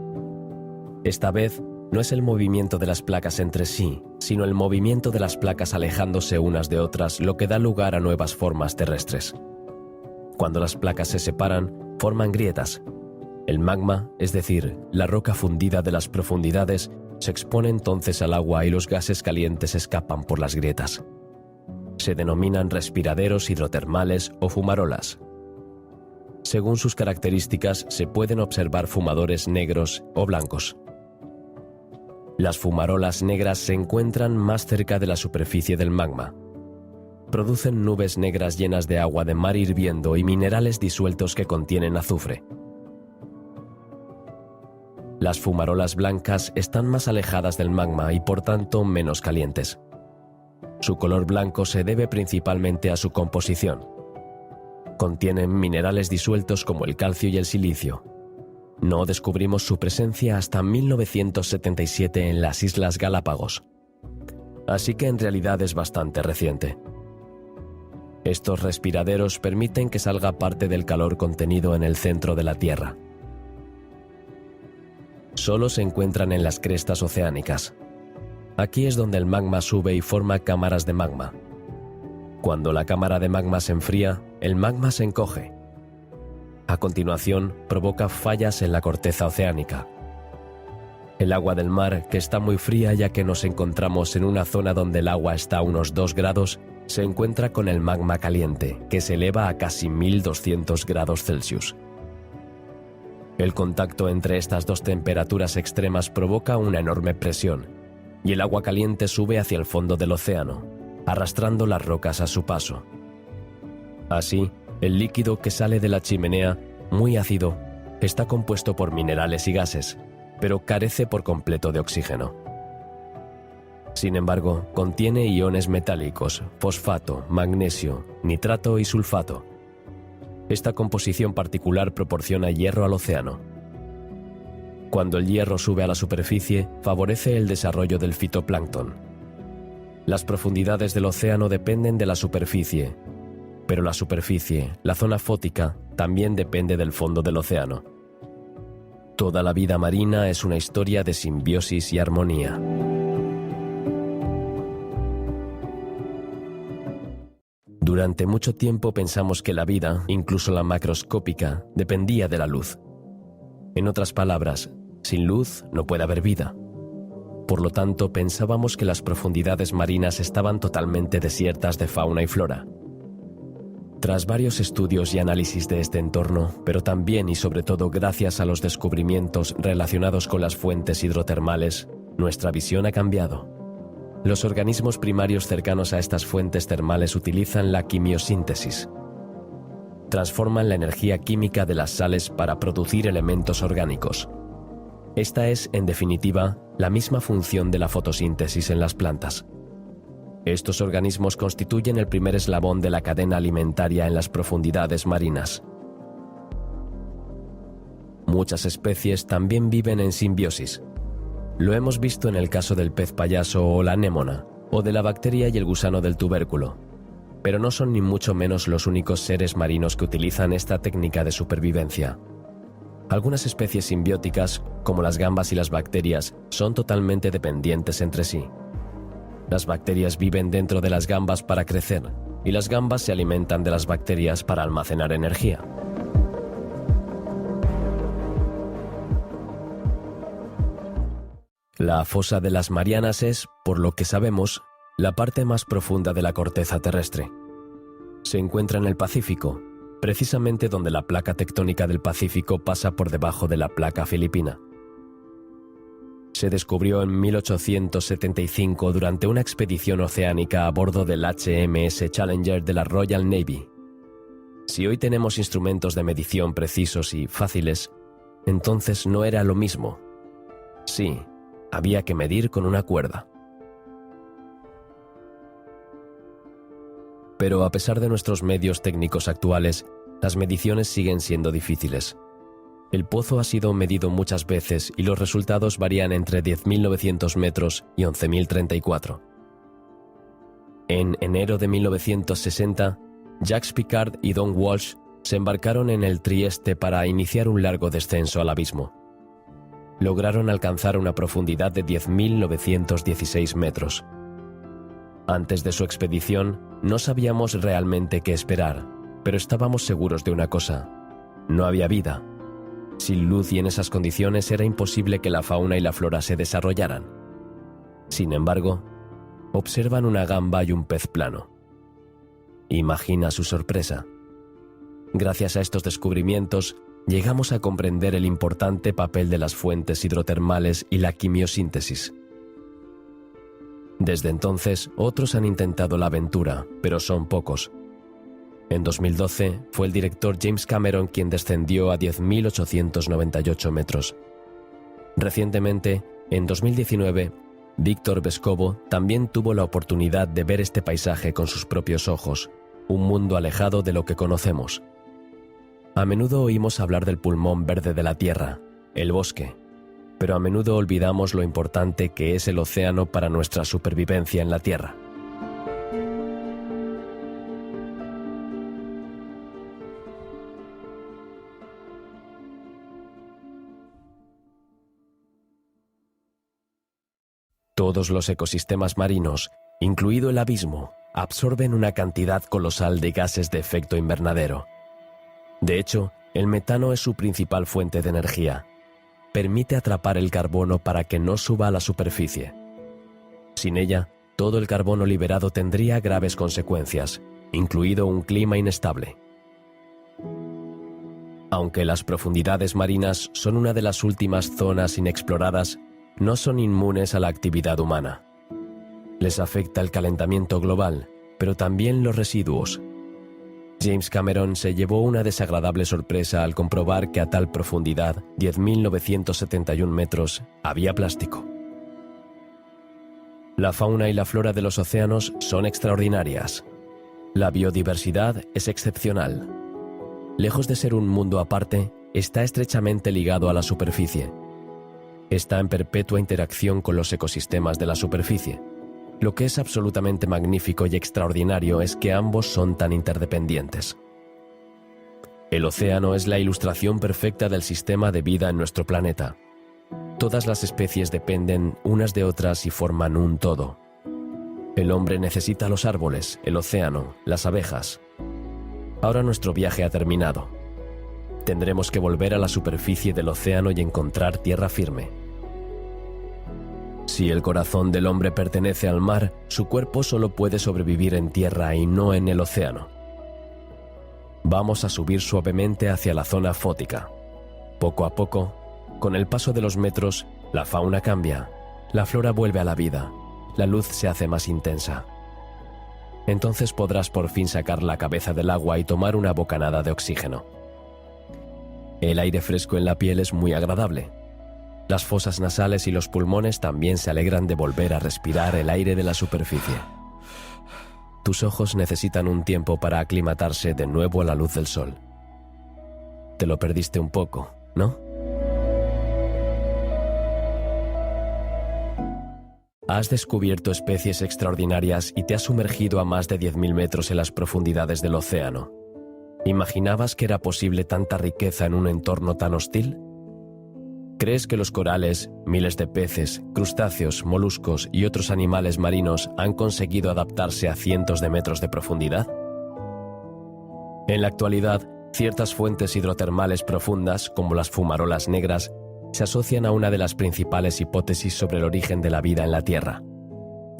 Esta vez, no es el movimiento de las placas entre sí, sino el movimiento de las placas alejándose unas de otras lo que da lugar a nuevas formas terrestres. Cuando las placas se separan, forman grietas. El magma, es decir, la roca fundida de las profundidades, se expone entonces al agua y los gases calientes escapan por las grietas. Se denominan respiraderos hidrotermales o fumarolas. Según sus características, se pueden observar fumadores negros o blancos. Las fumarolas negras se encuentran más cerca de la superficie del magma. Producen nubes negras llenas de agua de mar hirviendo y minerales disueltos que contienen azufre. Las fumarolas blancas están más alejadas del magma y por tanto menos calientes. Su color blanco se debe principalmente a su composición. Contienen minerales disueltos como el calcio y el silicio. No descubrimos su presencia hasta 1977 en las Islas Galápagos. Así que en realidad es bastante reciente. Estos respiraderos permiten que salga parte del calor contenido en el centro de la Tierra. Solo se encuentran en las crestas oceánicas. Aquí es donde el magma sube y forma cámaras de magma. Cuando la cámara de magma se enfría, el magma se encoge. A continuación, provoca fallas en la corteza oceánica. El agua del mar, que está muy fría ya que nos encontramos en una zona donde el agua está a unos 2 grados, se encuentra con el magma caliente, que se eleva a casi 1.200 grados Celsius. El contacto entre estas dos temperaturas extremas provoca una enorme presión, y el agua caliente sube hacia el fondo del océano, arrastrando las rocas a su paso. Así, el líquido que sale de la chimenea, muy ácido, está compuesto por minerales y gases, pero carece por completo de oxígeno. Sin embargo, contiene iones metálicos, fosfato, magnesio, nitrato y sulfato. Esta composición particular proporciona hierro al océano. Cuando el hierro sube a la superficie, favorece el desarrollo del fitoplancton. Las profundidades del océano dependen de la superficie, pero la superficie, la zona fótica, también depende del fondo del océano. Toda la vida marina es una historia de simbiosis y armonía. Durante mucho tiempo pensamos que la vida, incluso la macroscópica, dependía de la luz. En otras palabras, sin luz no puede haber vida. Por lo tanto, pensábamos que las profundidades marinas estaban totalmente desiertas de fauna y flora. Tras varios estudios y análisis de este entorno, pero también y sobre todo gracias a los descubrimientos relacionados con las fuentes hidrotermales, nuestra visión ha cambiado. Los organismos primarios cercanos a estas fuentes termales utilizan la quimiosíntesis. Transforman la energía química de las sales para producir elementos orgánicos. Esta es, en definitiva, la misma función de la fotosíntesis en las plantas. Estos organismos constituyen el primer eslabón de la cadena alimentaria en las profundidades marinas. Muchas especies también viven en simbiosis. Lo hemos visto en el caso del pez payaso o la anémona, o de la bacteria y el gusano del tubérculo. Pero no son ni mucho menos los únicos seres marinos que utilizan esta técnica de supervivencia. Algunas especies simbióticas, como las gambas y las bacterias, son totalmente dependientes entre sí. Las bacterias viven dentro de las gambas para crecer, y las gambas se alimentan de las bacterias para almacenar energía. La fosa de las Marianas es, por lo que sabemos, la parte más profunda de la corteza terrestre. Se encuentra en el Pacífico, precisamente donde la placa tectónica del Pacífico pasa por debajo de la placa filipina. Se descubrió en 1875 durante una expedición oceánica a bordo del HMS Challenger de la Royal Navy. Si hoy tenemos instrumentos de medición precisos y fáciles, entonces no era lo mismo. Sí, había que medir con una cuerda. Pero a pesar de nuestros medios técnicos actuales, las mediciones siguen siendo difíciles. El pozo ha sido medido muchas veces y los resultados varían entre 10.900 metros y 11.034. En enero de 1960, Jacques Piccard y Don Walsh se embarcaron en el Trieste para iniciar un largo descenso al abismo. Lograron alcanzar una profundidad de 10.916 metros. Antes de su expedición, no sabíamos realmente qué esperar, pero estábamos seguros de una cosa: no había vida. Sin luz y en esas condiciones era imposible que la fauna y la flora se desarrollaran. Sin embargo, observan una gamba y un pez plano. Imagina su sorpresa. Gracias a estos descubrimientos, llegamos a comprender el importante papel de las fuentes hidrotermales y la quimiosíntesis. Desde entonces, otros han intentado la aventura, pero son pocos. En 2012, fue el director James Cameron quien descendió a 10.898 metros. Recientemente, en 2019, Víctor Vescovo también tuvo la oportunidad de ver este paisaje con sus propios ojos, un mundo alejado de lo que conocemos. A menudo oímos hablar del pulmón verde de la Tierra, el bosque, pero a menudo olvidamos lo importante que es el océano para nuestra supervivencia en la Tierra. Todos los ecosistemas marinos, incluido el abismo, absorben una cantidad colosal de gases de efecto invernadero. De hecho, el metano es su principal fuente de energía. Permite atrapar el carbono para que no suba a la superficie. Sin ella, todo el carbono liberado tendría graves consecuencias, incluido un clima inestable. Aunque las profundidades marinas son una de las últimas zonas inexploradas, no son inmunes a la actividad humana. Les afecta el calentamiento global, pero también los residuos. James Cameron se llevó una desagradable sorpresa al comprobar que a tal profundidad, 10.971 metros, había plástico. La fauna y la flora de los océanos son extraordinarias. La biodiversidad es excepcional. Lejos de ser un mundo aparte, está estrechamente ligado a la superficie. Está en perpetua interacción con los ecosistemas de la superficie. Lo que es absolutamente magnífico y extraordinario es que ambos son tan interdependientes. El océano es la ilustración perfecta del sistema de vida en nuestro planeta. Todas las especies dependen unas de otras y forman un todo. El hombre necesita los árboles, el océano, las abejas. Ahora nuestro viaje ha terminado. Tendremos que volver a la superficie del océano y encontrar tierra firme. Si el corazón del hombre pertenece al mar, su cuerpo solo puede sobrevivir en tierra y no en el océano. Vamos a subir suavemente hacia la zona fótica. Poco a poco, con el paso de los metros, la fauna cambia, la flora vuelve a la vida, la luz se hace más intensa. Entonces podrás por fin sacar la cabeza del agua y tomar una bocanada de oxígeno. El aire fresco en la piel es muy agradable. Las fosas nasales y los pulmones también se alegran de volver a respirar el aire de la superficie. Tus ojos necesitan un tiempo para aclimatarse de nuevo a la luz del sol. Te lo perdiste un poco, ¿no? Has descubierto especies extraordinarias y te has sumergido a más de 10.000 metros en las profundidades del océano. ¿Imaginabas que era posible tanta riqueza en un entorno tan hostil? ¿Crees que los corales, miles de peces, crustáceos, moluscos y otros animales marinos han conseguido adaptarse a cientos de metros de profundidad? En la actualidad, ciertas fuentes hidrotermales profundas, como las fumarolas negras, se asocian a una de las principales hipótesis sobre el origen de la vida en la Tierra.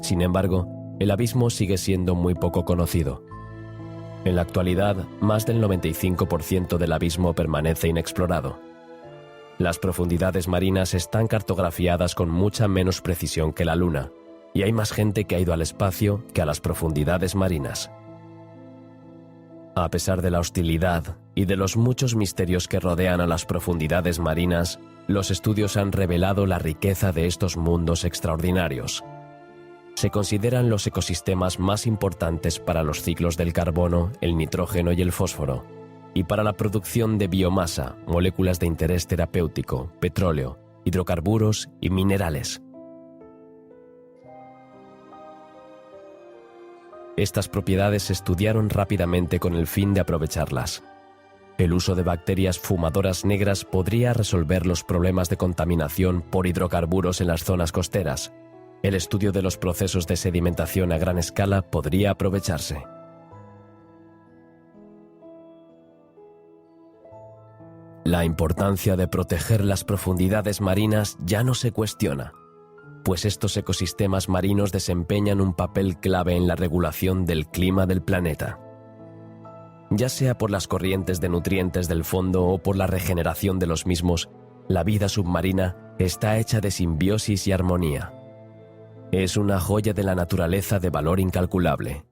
Sin embargo, el abismo sigue siendo muy poco conocido. En la actualidad, más del 95% del abismo permanece inexplorado. Las profundidades marinas están cartografiadas con mucha menos precisión que la Luna, y hay más gente que ha ido al espacio que a las profundidades marinas. A pesar de la hostilidad y de los muchos misterios que rodean a las profundidades marinas, los estudios han revelado la riqueza de estos mundos extraordinarios. Se consideran los ecosistemas más importantes para los ciclos del carbono, el nitrógeno y el fósforo, y para la producción de biomasa, moléculas de interés terapéutico, petróleo, hidrocarburos y minerales. Estas propiedades se estudiaron rápidamente con el fin de aprovecharlas. El uso de bacterias fumadoras negras podría resolver los problemas de contaminación por hidrocarburos en las zonas costeras. El estudio de los procesos de sedimentación a gran escala podría aprovecharse. La importancia de proteger las profundidades marinas ya no se cuestiona, pues estos ecosistemas marinos desempeñan un papel clave en la regulación del clima del planeta. Ya sea por las corrientes de nutrientes del fondo o por la regeneración de los mismos, la vida submarina está hecha de simbiosis y armonía. Es una joya de la naturaleza de valor incalculable.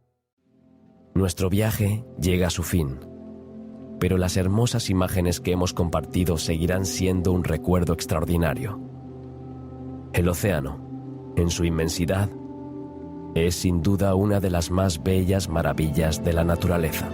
Nuestro viaje llega a su fin, pero las hermosas imágenes que hemos compartido seguirán siendo un recuerdo extraordinario. El océano, en su inmensidad, es sin duda una de las más bellas maravillas de la naturaleza.